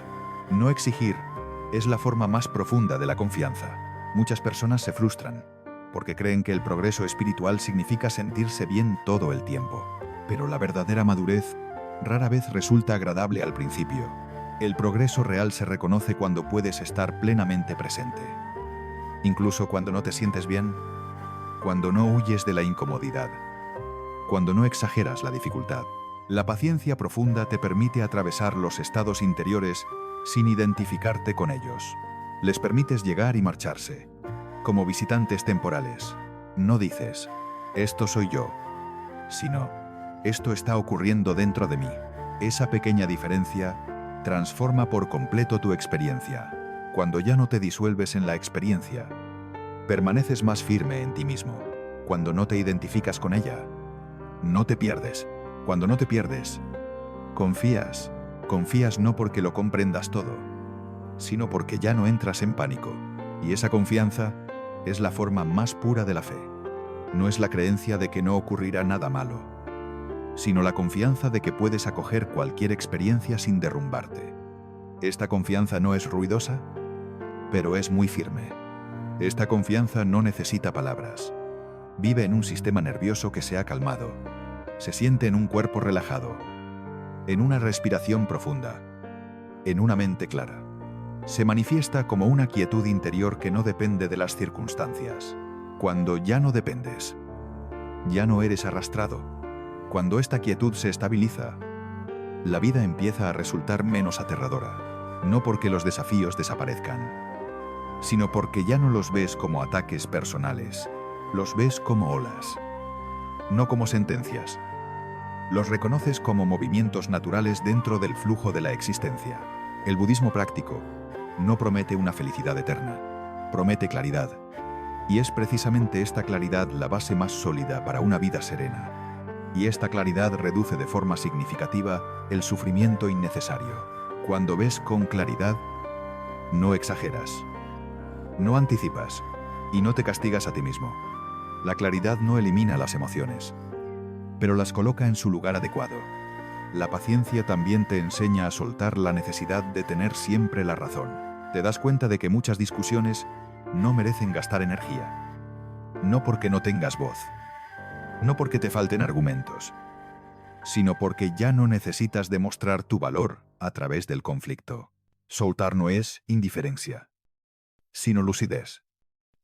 No exigir es la forma más profunda de la confianza. Muchas personas se frustran porque creen que el progreso espiritual significa sentirse bien todo el tiempo. Pero la verdadera madurez rara vez resulta agradable al principio. El progreso real se reconoce cuando puedes estar plenamente presente. Incluso cuando no te sientes bien, cuando no huyes de la incomodidad, cuando no exageras la dificultad. La paciencia profunda te permite atravesar los estados interiores sin identificarte con ellos. Les permites llegar y marcharse, como visitantes temporales. No dices, esto soy yo, sino, esto está ocurriendo dentro de mí. Esa pequeña diferencia transforma por completo tu experiencia. Cuando ya no te disuelves en la experiencia, permaneces más firme en ti mismo. Cuando no te identificas con ella, no te pierdes. Cuando no te pierdes, confías. Confías no porque lo comprendas todo, sino porque ya no entras en pánico. Y esa confianza es la forma más pura de la fe. No es la creencia de que no ocurrirá nada malo, sino la confianza de que puedes acoger cualquier experiencia sin derrumbarte. Esta confianza no es ruidosa, pero es muy firme. Esta confianza no necesita palabras. Vive en un sistema nervioso que se ha calmado. Se siente en un cuerpo relajado, en una respiración profunda, en una mente clara. Se manifiesta como una quietud interior que no depende de las circunstancias. Cuando ya no dependes, ya no eres arrastrado. Cuando esta quietud se estabiliza, la vida empieza a resultar menos aterradora. No porque los desafíos desaparezcan, sino porque ya no los ves como ataques personales. Los ves como olas, no como sentencias. Los reconoces como movimientos naturales dentro del flujo de la existencia. El budismo práctico no promete una felicidad eterna, promete claridad. Y es precisamente esta claridad la base más sólida para una vida serena. Y esta claridad reduce de forma significativa el sufrimiento innecesario. Cuando ves con claridad, no exageras, no anticipas y no te castigas a ti mismo. La claridad no elimina las emociones, pero las coloca en su lugar adecuado. La paciencia también te enseña a soltar la necesidad de tener siempre la razón. Te das cuenta de que muchas discusiones no merecen gastar energía. No porque no tengas voz, no porque te falten argumentos, sino porque ya no necesitas demostrar tu valor a través del conflicto. Soltar no es indiferencia, sino lucidez.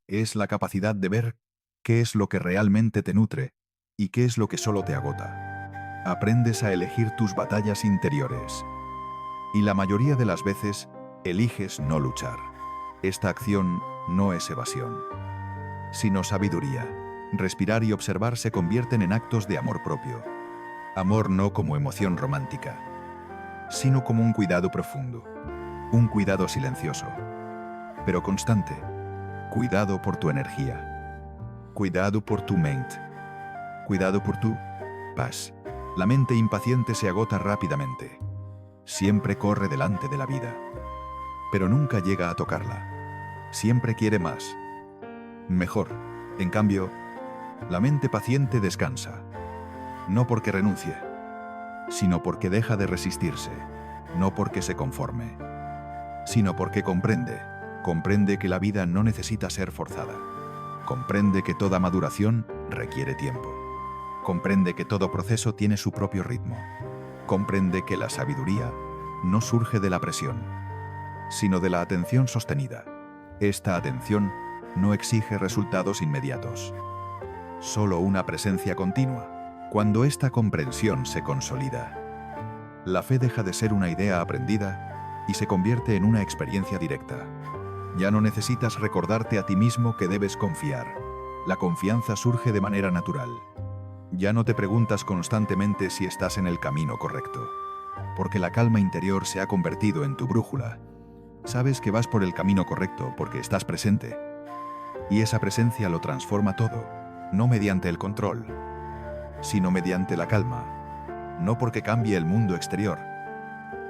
Es la capacidad de ver qué es lo que realmente te nutre y qué es lo que solo te agota. Aprendes a elegir tus batallas interiores. Y la mayoría de las veces, eliges no luchar. Esta acción no es evasión, sino sabiduría. Respirar y observar se convierten en actos de amor propio. Amor no como emoción romántica, sino como un cuidado profundo. Un cuidado silencioso, pero constante. Cuidado por tu energía. Cuidado por tu mente. Cuidado por tu paz. La mente impaciente se agota rápidamente. Siempre corre delante de la vida, pero nunca llega a tocarla. Siempre quiere más, mejor. En cambio, la mente paciente descansa, no porque renuncie, sino porque deja de resistirse, no porque se conforme, sino porque comprende que la vida no necesita ser forzada. Comprende que toda maduración requiere tiempo. Comprende que todo proceso tiene su propio ritmo. Comprende que la sabiduría no surge de la presión, sino de la atención sostenida. Esta atención no exige resultados inmediatos, solo una presencia continua. Cuando esta comprensión se consolida, la fe deja de ser una idea aprendida y se convierte en una experiencia directa. Ya no necesitas recordarte a ti mismo que debes confiar. La confianza surge de manera natural. Ya no te preguntas constantemente si estás en el camino correcto, porque la calma interior se ha convertido en tu brújula. Sabes que vas por el camino correcto porque estás presente. Y esa presencia lo transforma todo, no mediante el control, sino mediante la calma. No porque cambie el mundo exterior,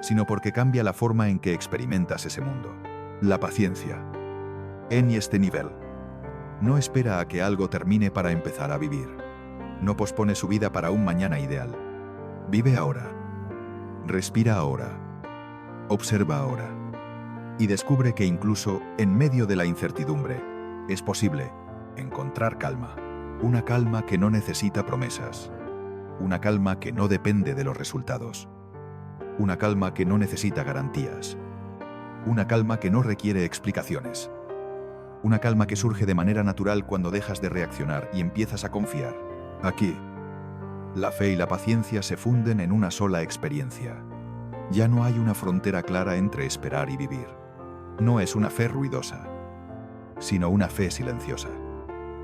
sino porque cambia la forma en que experimentas ese mundo. La paciencia, en este nivel, no espera a que algo termine para empezar a vivir. No pospone su vida para un mañana ideal. Vive ahora. Respira ahora. Observa ahora. Y descubre que incluso en medio de la incertidumbre, es posible encontrar calma. Una calma que no necesita promesas. Una calma que no depende de los resultados. Una calma que no necesita garantías. Una calma que no requiere explicaciones. Una calma que surge de manera natural cuando dejas de reaccionar y empiezas a confiar. Aquí, La fe y la paciencia se funden en una sola experiencia. Ya no hay una frontera clara entre esperar y vivir. No es una fe ruidosa, sino una fe silenciosa.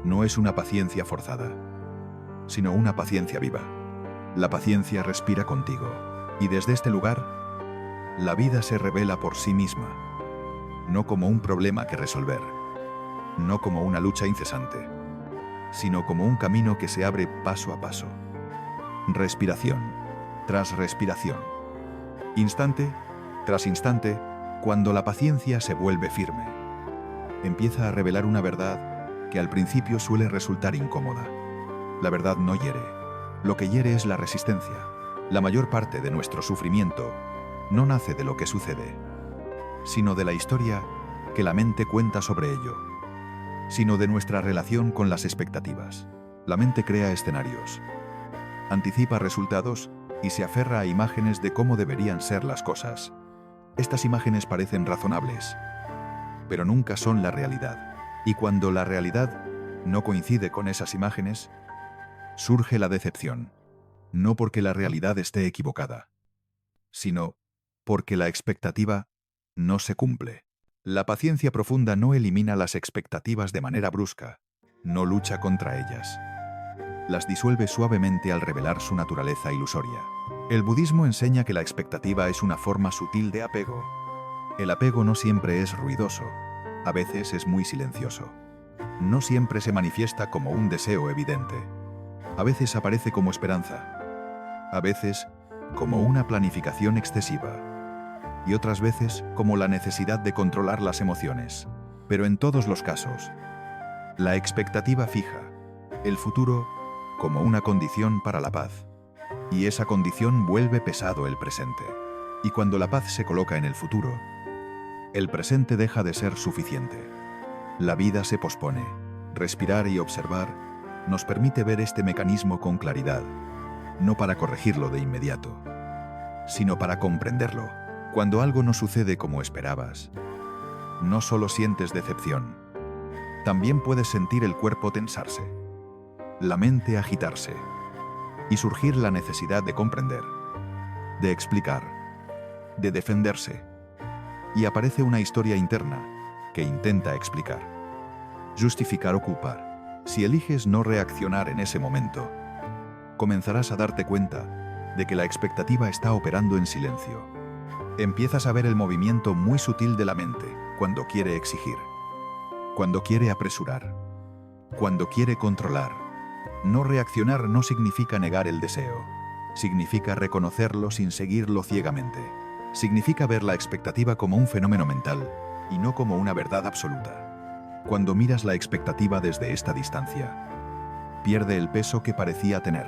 No es una paciencia forzada, sino una paciencia viva. La paciencia respira contigo, y desde este lugar, la vida se revela por sí misma, no como un problema que resolver, no como una lucha incesante, sino como un camino que se abre paso a paso. Respiración tras respiración. Instante tras instante, cuando la paciencia se vuelve firme, empieza a revelar una verdad que al principio suele resultar incómoda. La verdad no hiere. Lo que hiere es la resistencia. La mayor parte de nuestro sufrimiento no nace de lo que sucede, sino de la historia que la mente cuenta sobre ello, sino de nuestra relación con las expectativas. La mente crea escenarios, anticipa resultados y se aferra a imágenes de cómo deberían ser las cosas. Estas imágenes parecen razonables, pero nunca son la realidad. Y cuando la realidad no coincide con esas imágenes, surge la decepción. No porque la realidad esté equivocada, sino porque la expectativa no se cumple. La paciencia profunda no elimina las expectativas de manera brusca, no lucha contra ellas. Las disuelve suavemente al revelar su naturaleza ilusoria. El budismo enseña que la expectativa es una forma sutil de apego. El apego no siempre es ruidoso, a veces es muy silencioso. No siempre se manifiesta como un deseo evidente. A veces aparece como esperanza, a veces como una planificación excesiva, y otras veces como la necesidad de controlar las emociones. Pero en todos los casos, la expectativa fija el futuro como una condición para la paz, y esa condición vuelve pesado el presente. Y cuando la paz se coloca en el futuro, el presente deja de ser suficiente. La vida se pospone. Respirar y observar nos permite ver este mecanismo con claridad, no para corregirlo de inmediato, sino para comprenderlo. Cuando algo no sucede como esperabas, no solo sientes decepción, también puedes sentir el cuerpo tensarse, la mente agitarse, y surgir la necesidad de comprender, de explicar, de defenderse. Y aparece una historia interna que intenta explicar, justificar o culpar. Si eliges no reaccionar en ese momento, comenzarás a darte cuenta de que la expectativa está operando en silencio. Empiezas a ver el movimiento muy sutil de la mente cuando quiere exigir, cuando quiere apresurar, cuando quiere controlar. No reaccionar no significa negar el deseo, significa reconocerlo sin seguirlo ciegamente. Significa ver la expectativa como un fenómeno mental y no como una verdad absoluta. Cuando miras la expectativa desde esta distancia, pierde el peso que parecía tener.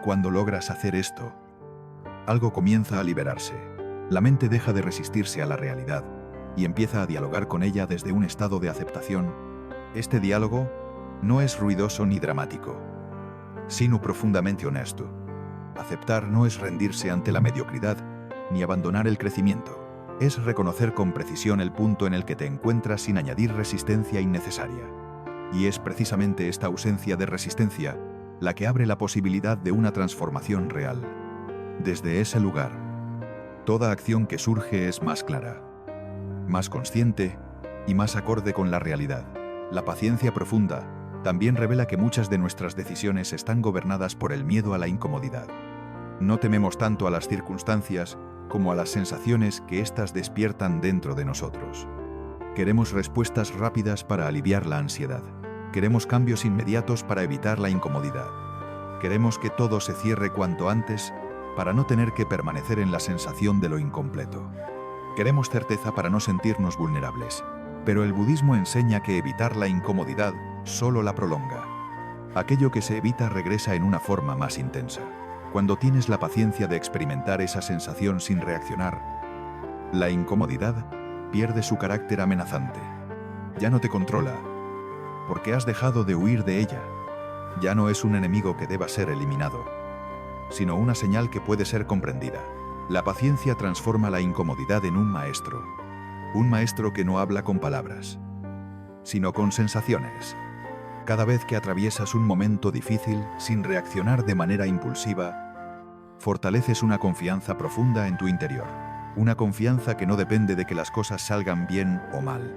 Cuando logras hacer esto, algo comienza a liberarse. La mente deja de resistirse a la realidad y empieza a dialogar con ella desde un estado de aceptación. Este diálogo no es ruidoso ni dramático, sino profundamente honesto. Aceptar no es rendirse ante la mediocridad ni abandonar el crecimiento. Es reconocer con precisión el punto en el que te encuentras sin añadir resistencia innecesaria. Y es precisamente esta ausencia de resistencia la que abre la posibilidad de una transformación real. Desde ese lugar, toda acción que surge es más clara, más consciente y más acorde con la realidad. La paciencia profunda también revela que muchas de nuestras decisiones están gobernadas por el miedo a la incomodidad. No tememos tanto a las circunstancias como a las sensaciones que éstas despiertan dentro de nosotros. Queremos respuestas rápidas para aliviar la ansiedad. Queremos cambios inmediatos para evitar la incomodidad. Queremos que todo se cierre cuanto antes para no tener que permanecer en la sensación de lo incompleto. Queremos certeza para no sentirnos vulnerables. Pero el budismo enseña que evitar la incomodidad solo la prolonga. Aquello que se evita regresa en una forma más intensa. Cuando tienes la paciencia de experimentar esa sensación sin reaccionar, la incomodidad pierde su carácter amenazante. Ya no te controla, porque has dejado de huir de ella. Ya no es un enemigo que deba ser eliminado, sino una señal que puede ser comprendida. La paciencia transforma la incomodidad en un maestro que no habla con palabras, sino con sensaciones. Cada vez que atraviesas un momento difícil sin reaccionar de manera impulsiva, fortaleces una confianza profunda en tu interior. Una confianza que no depende de que las cosas salgan bien o mal,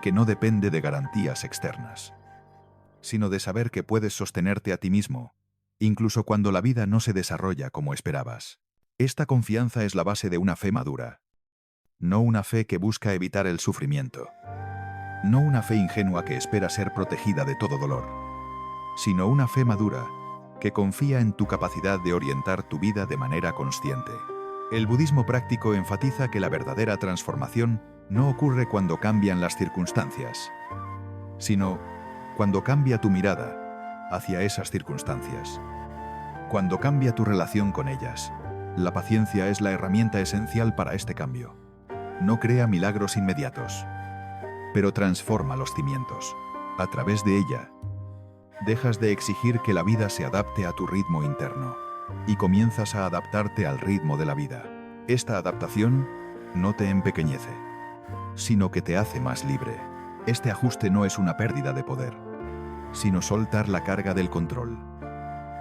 que no depende de garantías externas, sino de saber que puedes sostenerte a ti mismo, incluso cuando la vida no se desarrolla como esperabas. Esta confianza es la base de una fe madura, no una fe que busca evitar el sufrimiento, no una fe ingenua que espera ser protegida de todo dolor, sino una fe madura que confía en tu capacidad de orientar tu vida de manera consciente. El budismo práctico enfatiza que la verdadera transformación no ocurre cuando cambian las circunstancias, sino cuando cambia tu mirada hacia esas circunstancias, cuando cambia tu relación con ellas. La paciencia es la herramienta esencial para este cambio. No crea milagros inmediatos, pero transforma los cimientos. A través de ella, dejas de exigir que la vida se adapte a tu ritmo interno y comienzas a adaptarte al ritmo de la vida. Esta adaptación no te empequeñece, sino que te hace más libre. Este ajuste no es una pérdida de poder, sino soltar la carga del control.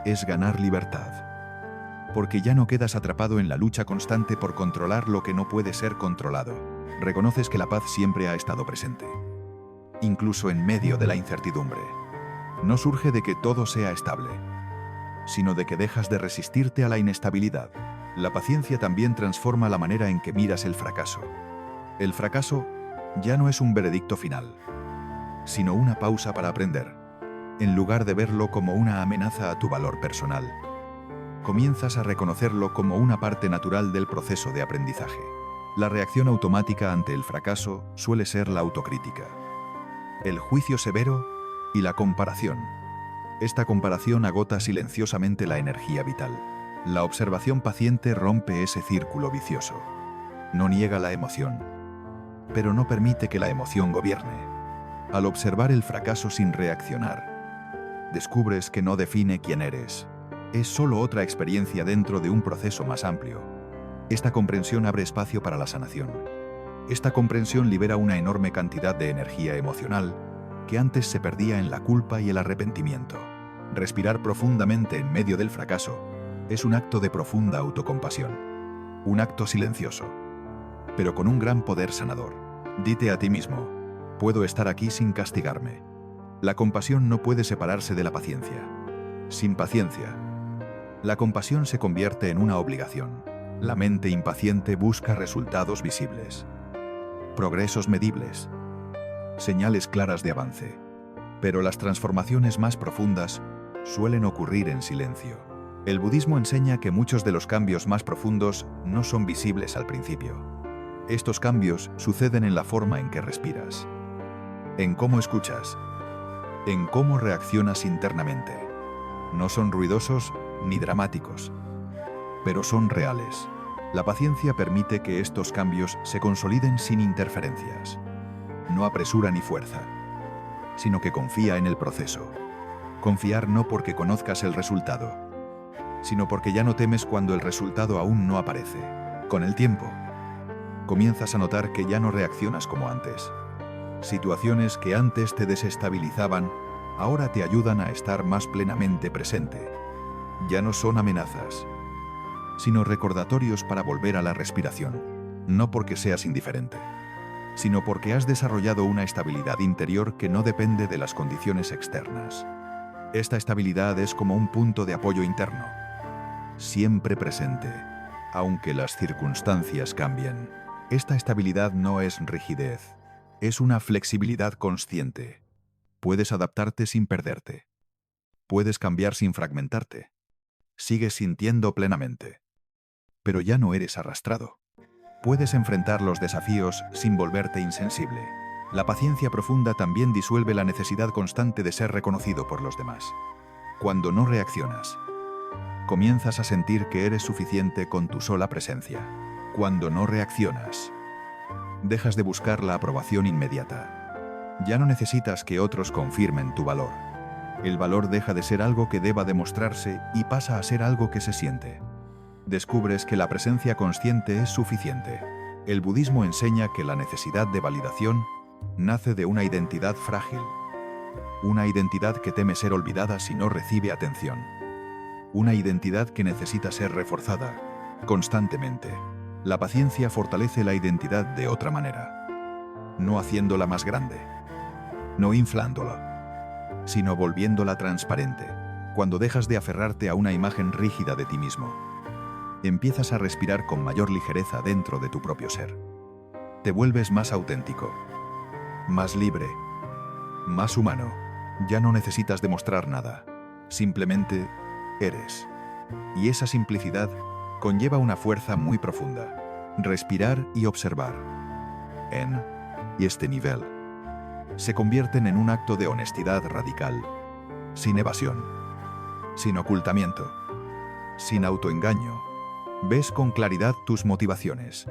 Es ganar libertad, porque ya no quedas atrapado en la lucha constante por controlar lo que no puede ser controlado. Reconoces que la paz siempre ha estado presente, incluso en medio de la incertidumbre. No surge de que todo sea estable, sino de que dejas de resistirte a la inestabilidad. La paciencia también transforma la manera en que miras el fracaso. El fracaso ya no es un veredicto final, sino una pausa para aprender. En lugar de verlo como una amenaza a tu valor personal, comienzas a reconocerlo como una parte natural del proceso de aprendizaje. La reacción automática ante el fracaso suele ser la autocrítica, el juicio severo y la comparación. Esta comparación agota silenciosamente la energía vital. La observación paciente rompe ese círculo vicioso. No niega la emoción, pero no permite que la emoción gobierne. Al observar el fracaso sin reaccionar, descubres que no define quién eres. Es solo otra experiencia dentro de un proceso más amplio. Esta comprensión abre espacio para la sanación. Esta comprensión libera una enorme cantidad de energía emocional que antes se perdía en la culpa y el arrepentimiento. Respirar profundamente en medio del fracaso es un acto de profunda autocompasión. Un acto silencioso, pero con un gran poder sanador. Dite a ti mismo: puedo estar aquí sin castigarme. La compasión no puede separarse de la paciencia. Sin paciencia, la compasión se convierte en una obligación. La mente impaciente busca resultados visibles, progresos medibles, señales claras de avance. Pero las transformaciones más profundas suelen ocurrir en silencio. El budismo enseña que muchos de los cambios más profundos no son visibles al principio. Estos cambios suceden en la forma en que respiras, en cómo escuchas, en cómo reaccionas internamente. No son ruidosos ni dramáticos, pero son reales. La paciencia permite que estos cambios se consoliden sin interferencias. No apresura ni fuerza, sino que confía en el proceso. Confiar no porque conozcas el resultado, sino porque ya no temes cuando el resultado aún no aparece. Con el tiempo, comienzas a notar que ya no reaccionas como antes. Situaciones que antes te desestabilizaban, ahora te ayudan a estar más plenamente presente. Ya no son amenazas, sino recordatorios para volver a la respiración. No porque seas indiferente, sino porque has desarrollado una estabilidad interior que no depende de las condiciones externas. Esta estabilidad es como un punto de apoyo interno, siempre presente, aunque las circunstancias cambien. Esta estabilidad no es rigidez, es una flexibilidad consciente. Puedes adaptarte sin perderte. Puedes cambiar sin fragmentarte. Sigues sintiendo plenamente, pero ya no eres arrastrado. Puedes enfrentar los desafíos sin volverte insensible. La paciencia profunda también disuelve la necesidad constante de ser reconocido por los demás. Cuando no reaccionas, comienzas a sentir que eres suficiente con tu sola presencia. Cuando no reaccionas, dejas de buscar la aprobación inmediata. Ya no necesitas que otros confirmen tu valor. El valor deja de ser algo que deba demostrarse y pasa a ser algo que se siente. Descubres que la presencia consciente es suficiente. El budismo enseña que la necesidad de validación nace de una identidad frágil, Una identidad que teme ser olvidada si no recibe atención. Una identidad que necesita ser reforzada constantemente. La paciencia fortalece la identidad de otra manera. No haciéndola más grande. No inflándola. Sino volviéndola transparente. Cuando dejas de aferrarte a una imagen rígida de ti mismo, empiezas a respirar con mayor ligereza dentro de tu propio ser. Te vuelves más auténtico, más libre, más humano. Ya no necesitas demostrar nada. Simplemente eres. Y esa simplicidad conlleva una fuerza muy profunda. Respirar y observar. Y este nivel se convierten en un acto de honestidad radical, sin evasión, sin ocultamiento, sin autoengaño. Ves con claridad tus motivaciones,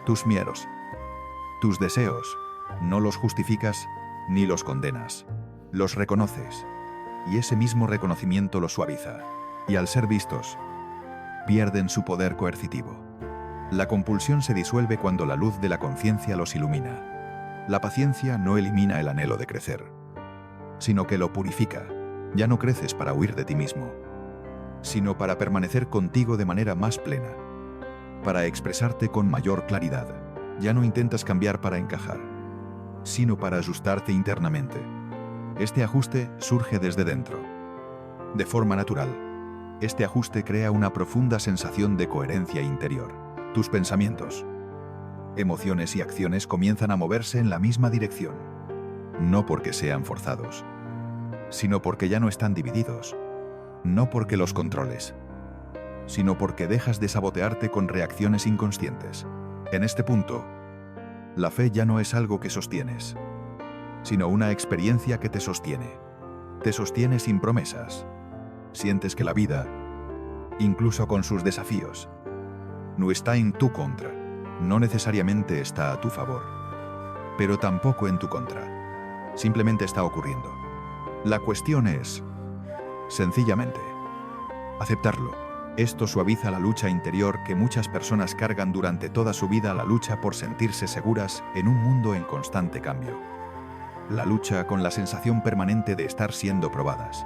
tus miedos, tus deseos. No los justificas ni los condenas. Los reconoces. Y ese mismo reconocimiento los suaviza. Y al ser vistos, pierden su poder coercitivo. La compulsión se disuelve cuando la luz de la conciencia los ilumina. La paciencia no elimina el anhelo de crecer, sino que lo purifica. Ya no creces para huir de ti mismo, sino para permanecer contigo de manera más plena, para expresarte con mayor claridad. Ya no intentas cambiar para encajar, sino para ajustarte internamente. Este ajuste surge desde dentro, de forma natural. Este ajuste crea una profunda sensación de coherencia interior. Tus pensamientos, emociones y acciones comienzan a moverse en la misma dirección, no porque sean forzados, sino porque ya no están divididos, no porque los controles, sino porque dejas de sabotearte con reacciones inconscientes. En este punto, la fe ya no es algo que sostienes, sino una experiencia que te sostiene. Te sostiene sin promesas. Sientes que la vida, incluso con sus desafíos, no está en tu contra. No necesariamente está a tu favor, pero tampoco en tu contra. Simplemente está ocurriendo. La cuestión es, sencillamente, aceptarlo. Esto suaviza la lucha interior que muchas personas cargan durante toda su vida, la lucha por sentirse seguras en un mundo en constante cambio. La lucha con la sensación permanente de estar siendo probadas,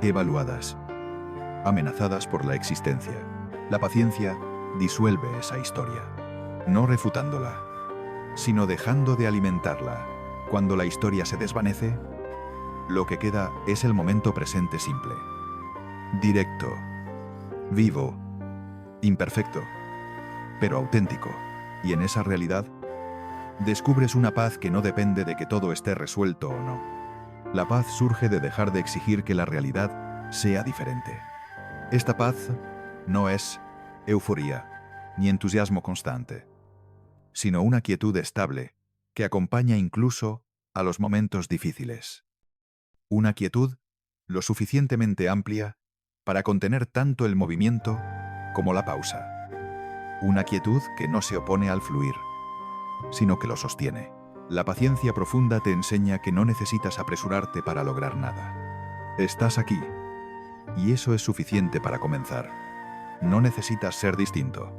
evaluadas, amenazadas por la existencia. La paciencia disuelve esa historia, no refutándola, sino dejando de alimentarla. Cuando la historia se desvanece, lo que queda es el momento presente simple, directo, vivo, imperfecto, pero auténtico. Y en esa realidad, descubres una paz que no depende de que todo esté resuelto o no. La paz surge de dejar de exigir que la realidad sea diferente. Esta paz no es euforía ni entusiasmo constante, sino una quietud estable que acompaña incluso a los momentos difíciles. Una quietud lo suficientemente amplia para contener tanto el movimiento como la pausa. Una quietud que no se opone al fluir, sino que lo sostiene. La paciencia profunda te enseña que no necesitas apresurarte para lograr nada. Estás aquí, y eso es suficiente para comenzar. No necesitas ser distinto.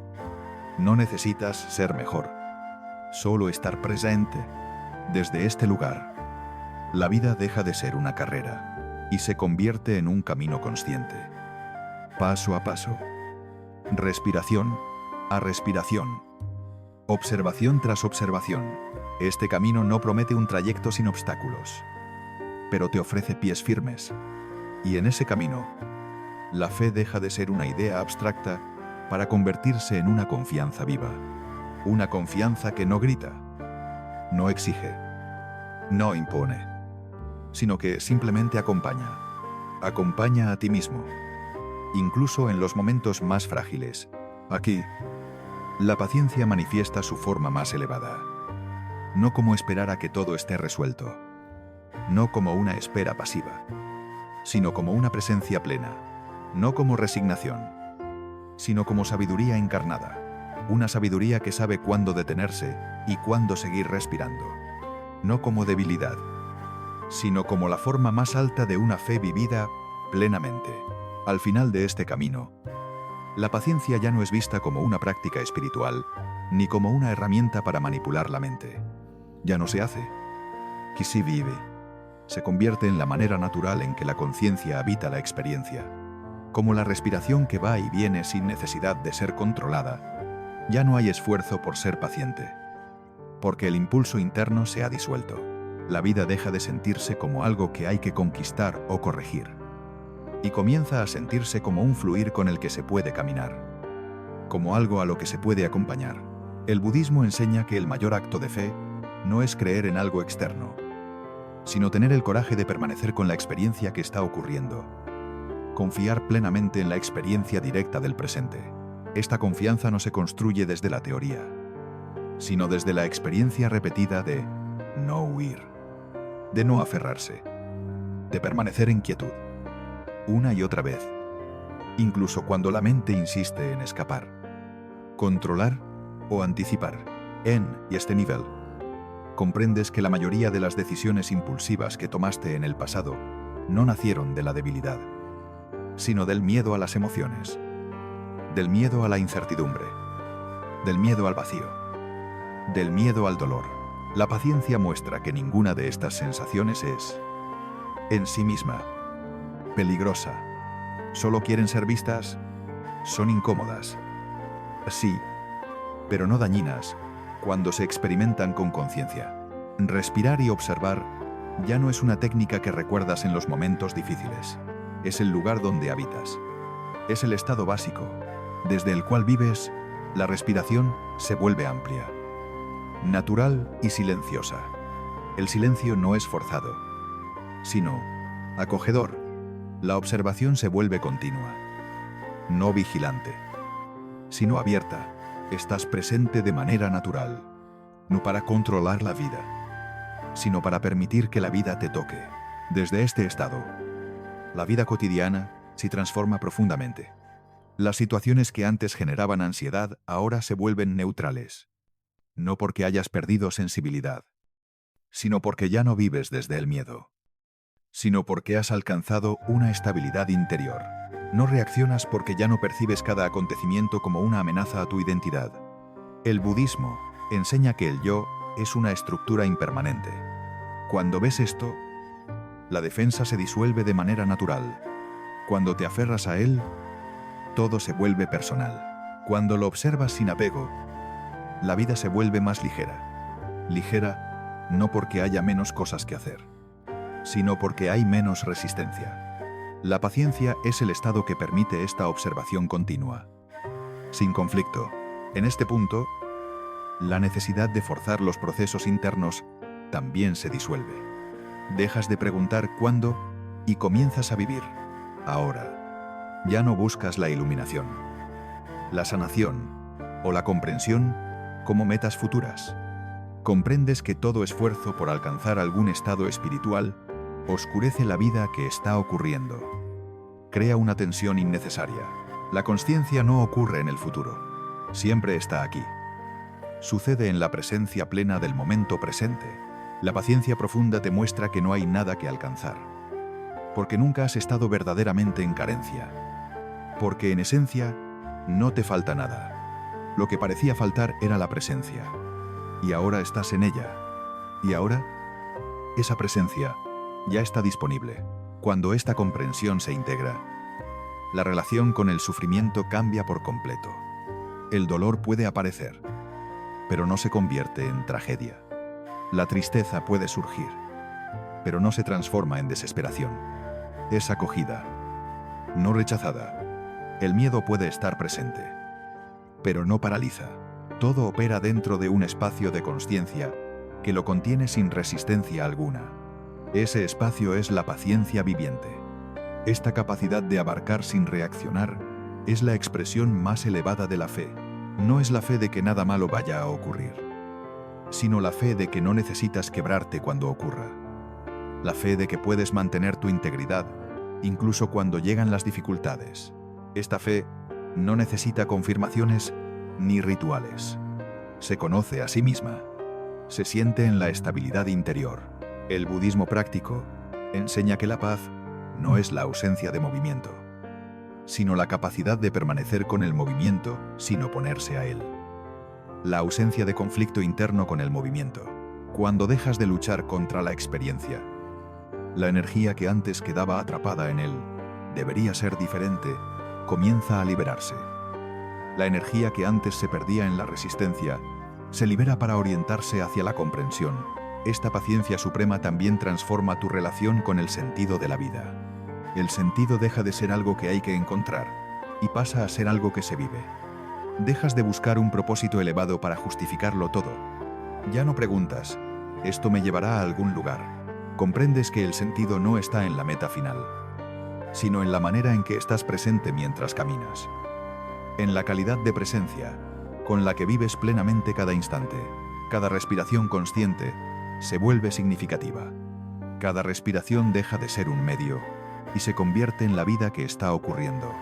No necesitas ser mejor. Solo estar presente. Desde este lugar, la vida deja de ser una carrera y se convierte en un camino consciente. Paso a paso. Respiración a respiración. Observación tras observación. Este camino no promete un trayecto sin obstáculos, pero te ofrece pies firmes. Y en ese camino, la fe deja de ser una idea abstracta para convertirse en una confianza viva. Una confianza que no grita, no exige, no impone, sino que simplemente acompaña. Acompaña a ti mismo, incluso en los momentos más frágiles. Aquí, la paciencia manifiesta su forma más elevada. No como esperar a que todo esté resuelto, no como una espera pasiva, sino como una presencia plena, no como resignación, sino como sabiduría encarnada. Una sabiduría que sabe cuándo detenerse y cuándo seguir respirando. No como debilidad, sino como la forma más alta de una fe vivida plenamente. Al final de este camino, la paciencia ya no es vista como una práctica espiritual, ni como una herramienta para manipular la mente. Ya no se hace. Qui si vive, se convierte en la manera natural en que la conciencia habita la experiencia. Como la respiración que va y viene sin necesidad de ser controlada, ya no hay esfuerzo por ser paciente, porque el impulso interno se ha disuelto. La vida deja de sentirse como algo que hay que conquistar o corregir, y comienza a sentirse como un fluir con el que se puede caminar, como algo a lo que se puede acompañar. El budismo enseña que el mayor acto de fe no es creer en algo externo, sino tener el coraje de permanecer con la experiencia que está ocurriendo. Confiar plenamente en la experiencia directa del presente. Esta confianza no se construye desde la teoría, sino desde la experiencia repetida de no huir, de no aferrarse, de permanecer en quietud, una y otra vez, incluso cuando la mente insiste en escapar, controlar o anticipar. En este nivel, comprendes que la mayoría de las decisiones impulsivas que tomaste en el pasado no nacieron de la debilidad, sino del miedo a las emociones, del miedo a la incertidumbre, del miedo al vacío, del miedo al dolor. La paciencia muestra que ninguna de estas sensaciones es, en sí misma, peligrosa. Solo quieren ser vistas, son incómodas. Sí, pero no dañinas, cuando se experimentan con conciencia. Respirar y observar ya no es una técnica que recuerdas en los momentos difíciles. Es el lugar donde habitas. Es el estado básico, desde el cual vives. La respiración se vuelve amplia, natural y silenciosa. El silencio no es forzado, sino acogedor. La observación se vuelve continua, no vigilante, sino abierta. Estás presente de manera natural, no para controlar la vida, sino para permitir que la vida te toque. Desde este estado, la vida cotidiana se transforma profundamente. Las situaciones que antes generaban ansiedad ahora se vuelven neutrales, no porque hayas perdido sensibilidad, sino porque ya no vives desde el miedo, sino porque has alcanzado una estabilidad interior. No reaccionas porque ya no percibes cada acontecimiento como una amenaza a tu identidad. El budismo enseña que el yo es una estructura impermanente. Cuando ves esto, la defensa se disuelve de manera natural. Cuando te aferras a él, todo se vuelve personal. Cuando lo observas sin apego, la vida se vuelve más ligera. Ligera no porque haya menos cosas que hacer, sino porque hay menos resistencia. La paciencia es el estado que permite esta observación continua, sin conflicto. En este punto, la necesidad de forzar los procesos internos también se disuelve. Dejas de preguntar cuándo y comienzas a vivir ahora. Ya no buscas la iluminación, la sanación o la comprensión como metas futuras. Comprendes que todo esfuerzo por alcanzar algún estado espiritual oscurece la vida que está ocurriendo. Crea una tensión innecesaria. La consciencia no ocurre en el futuro. Siempre está aquí. Sucede en la presencia plena del momento presente. La paciencia profunda te muestra que no hay nada que alcanzar, porque nunca has estado verdaderamente en carencia. Porque en esencia, no te falta nada. Lo que parecía faltar era la presencia. Y ahora estás en ella. Y ahora, esa presencia ya está disponible. Cuando esta comprensión se integra, la relación con el sufrimiento cambia por completo. El dolor puede aparecer, pero no se convierte en tragedia. La tristeza puede surgir, pero no se transforma en desesperación. Es acogida, no rechazada. El miedo puede estar presente, pero no paraliza. Todo opera dentro de un espacio de consciencia que lo contiene sin resistencia alguna. Ese espacio es la paciencia viviente. Esta capacidad de abarcar sin reaccionar es la expresión más elevada de la fe. No es la fe de que nada malo vaya a ocurrir, sino la fe de que no necesitas quebrarte cuando ocurra. La fe de que puedes mantener tu integridad incluso cuando llegan las dificultades. Esta fe no necesita confirmaciones ni rituales. Se conoce a sí misma. Se siente en la estabilidad interior. El budismo práctico enseña que la paz no es la ausencia de movimiento, sino la capacidad de permanecer con el movimiento sin oponerse a él. La ausencia de conflicto interno con el movimiento. Cuando dejas de luchar contra la experiencia, La energía que antes quedaba atrapada en él, debería ser diferente, comienza a liberarse. La energía que antes se perdía en la resistencia, se libera para orientarse hacia la comprensión. Esta paciencia suprema también transforma tu relación con el sentido de la vida. El sentido deja de ser algo que hay que encontrar y pasa a ser algo que se vive. Dejas de buscar un propósito elevado para justificarlo todo. Ya no preguntas, ¿esto me llevará a algún lugar? Comprendes que el sentido no está en la meta final, sino en la manera en que estás presente mientras caminas. En la calidad de presencia, con la que vives plenamente cada instante, cada respiración consciente, se vuelve significativa. Cada respiración deja de ser un medio y se convierte en la vida que está ocurriendo.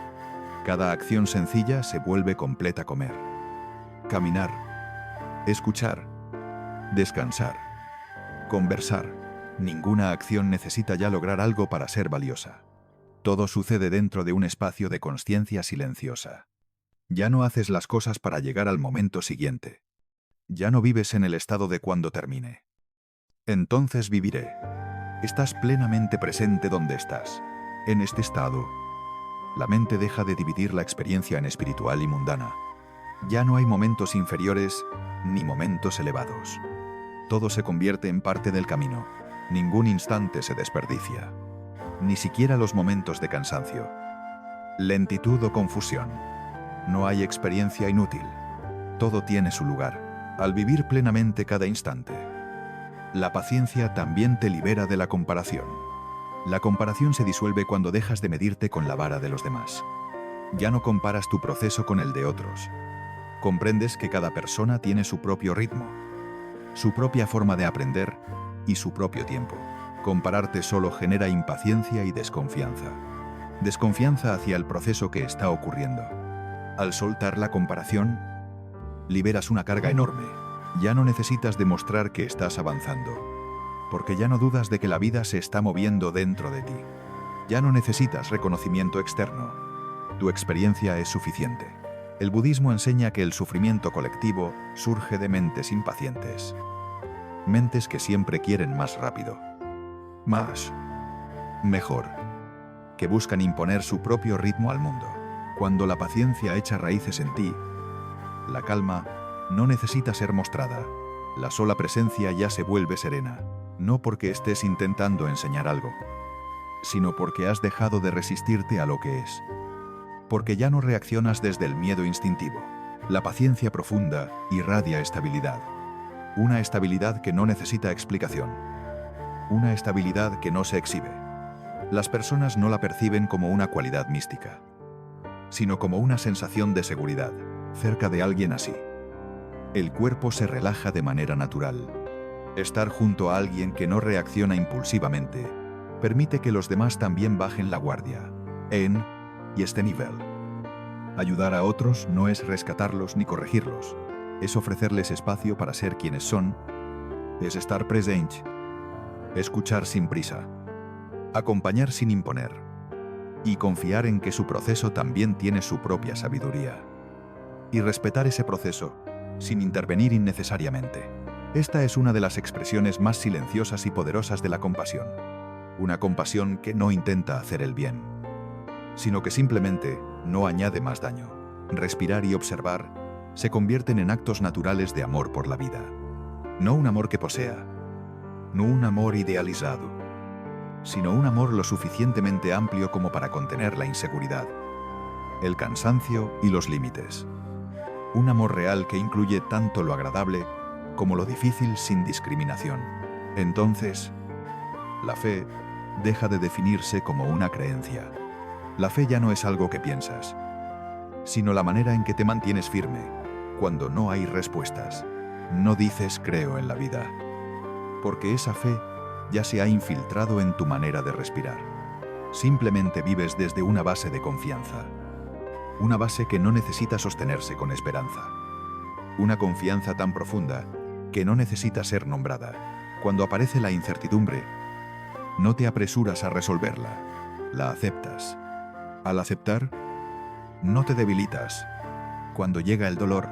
Cada acción sencilla se vuelve completa. Comer, caminar, escuchar, descansar, conversar. Ninguna acción necesita ya lograr algo para ser valiosa. Todo sucede dentro de un espacio de consciencia silenciosa. Ya no haces las cosas para llegar al momento siguiente. Ya no vives en el estado de cuando termine. Entonces viviré. Estás plenamente presente donde estás. En este estado, la mente deja de dividir la experiencia en espiritual y mundana. Ya no hay momentos inferiores ni momentos elevados. Todo se convierte en parte del camino. Ningún instante se desperdicia. Ni siquiera los momentos de cansancio, lentitud o confusión. No hay experiencia inútil. Todo tiene su lugar. Al vivir plenamente cada instante, la paciencia también te libera de la comparación. La comparación se disuelve cuando dejas de medirte con la vara de los demás. Ya no comparas tu proceso con el de otros. Comprendes que cada persona tiene su propio ritmo, su propia forma de aprender y su propio tiempo. Compararte solo genera impaciencia y desconfianza. Desconfianza hacia el proceso que está ocurriendo. Al soltar la comparación, liberas una carga enorme. Ya no necesitas demostrar que estás avanzando, porque ya no dudas de que la vida se está moviendo dentro de ti. Ya no necesitas reconocimiento externo. Tu experiencia es suficiente. El budismo enseña que el sufrimiento colectivo surge de mentes impacientes. Mentes que siempre quieren más rápido, más, mejor, que buscan imponer su propio ritmo al mundo. Cuando la paciencia echa raíces en ti, la calma no necesita ser mostrada. La sola presencia ya se vuelve serena, no porque estés intentando enseñar algo, sino porque has dejado de resistirte a lo que es. Porque ya no reaccionas desde el miedo instintivo. La paciencia profunda irradia estabilidad. Una estabilidad que no necesita explicación. Una estabilidad que no se exhibe. Las personas no la perciben como una cualidad mística, sino como una sensación de seguridad, cerca de alguien así. El cuerpo se relaja de manera natural. Estar junto a alguien que no reacciona impulsivamente permite que los demás también bajen la guardia, en y este nivel. Ayudar a otros no es rescatarlos ni corregirlos, es ofrecerles espacio para ser quienes son, es estar presente, escuchar sin prisa, acompañar sin imponer, y confiar en que su proceso también tiene su propia sabiduría. Y respetar ese proceso, sin intervenir innecesariamente. Esta es una de las expresiones más silenciosas y poderosas de la compasión. Una compasión que no intenta hacer el bien, sino que simplemente no añade más daño. Respirar y observar se convierten en actos naturales de amor por la vida. No un amor que posea, no un amor idealizado, sino un amor lo suficientemente amplio como para contener la inseguridad, el cansancio y los límites. Un amor real que incluye tanto lo agradable como lo difícil sin discriminación. Entonces, la fe deja de definirse como una creencia. La fe ya no es algo que piensas, sino la manera en que te mantienes firme cuando no hay respuestas. No dices creo en la vida, porque esa fe ya se ha infiltrado en tu manera de respirar. Simplemente vives desde una base de confianza. Una base que no necesita sostenerse con esperanza. Una confianza tan profunda que no necesita ser nombrada. Cuando aparece la incertidumbre, no te apresuras a resolverla, la aceptas. Al aceptar, no te debilitas. Cuando llega el dolor,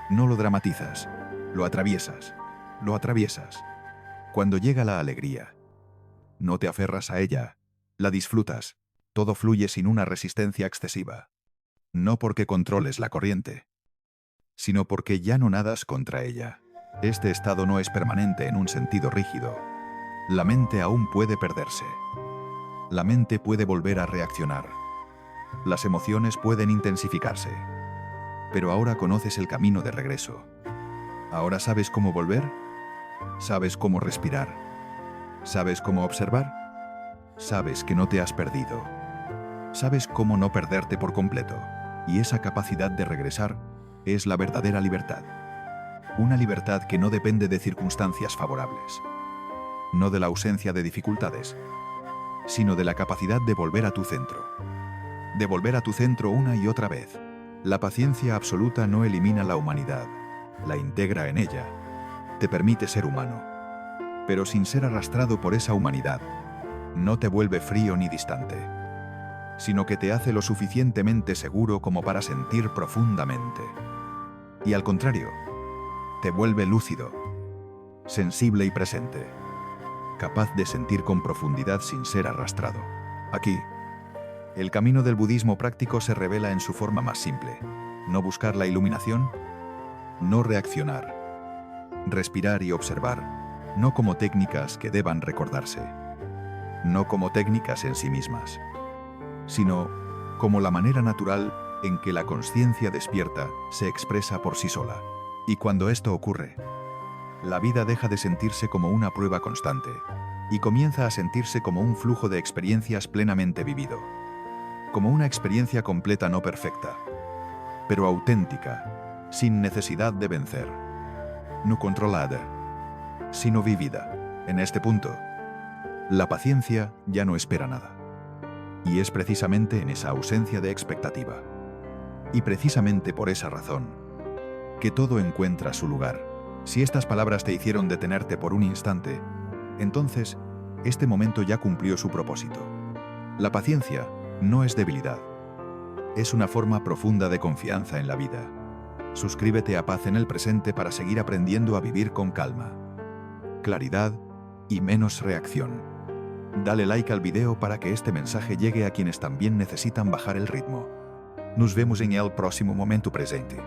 no lo dramatizas, lo atraviesas, lo atraviesas. Cuando llega la alegría, No te aferras a ella. La disfrutas. Todo fluye sin una resistencia excesiva. No porque controles la corriente, sino porque ya no nadas contra ella. Este estado no es permanente en un sentido rígido. La mente aún puede perderse. La mente puede volver a reaccionar. Las emociones pueden intensificarse. Pero ahora conoces el camino de regreso. Ahora sabes cómo volver. Sabes cómo respirar. Sabes cómo observar. Sabes que no te has perdido. Sabes cómo no perderte por completo. Y esa capacidad de regresar es la verdadera libertad. Una libertad que no depende de circunstancias favorables. No de la ausencia de dificultades, sino de la capacidad de volver a tu centro. De volver a tu centro una y otra vez. La paciencia absoluta no elimina la humanidad, la integra en ella. Te permite ser humano, pero sin ser arrastrado por esa humanidad. No te vuelve frío ni distante, sino que te hace lo suficientemente seguro como para sentir profundamente. Y al contrario, te vuelve lúcido, sensible y presente, capaz de sentir con profundidad sin ser arrastrado. Aquí, el camino del budismo práctico se revela en su forma más simple. No buscar la iluminación, no reaccionar, respirar y observar, no como técnicas que deban recordarse, no como técnicas en sí mismas, sino como la manera natural en que la conciencia despierta se expresa por sí sola. Y cuando esto ocurre, la vida deja de sentirse como una prueba constante y comienza a sentirse como un flujo de experiencias plenamente vivido, como una experiencia completa no perfecta, pero auténtica, sin necesidad de vencer, no controlada, sino vivida. En este punto, la paciencia ya no espera nada. Y es precisamente en esa ausencia de expectativa, y precisamente por esa razón, que todo encuentra su lugar. Si estas palabras te hicieron detenerte por un instante, entonces, este momento ya cumplió su propósito. La paciencia no es debilidad. Es una forma profunda de confianza en la vida. Suscríbete a Paz en el Presente para seguir aprendiendo a vivir con calma, claridad y menos reacción. Dale like al video para que este mensaje llegue a quienes también necesitan bajar el ritmo. Nos vemos en el próximo momento presente.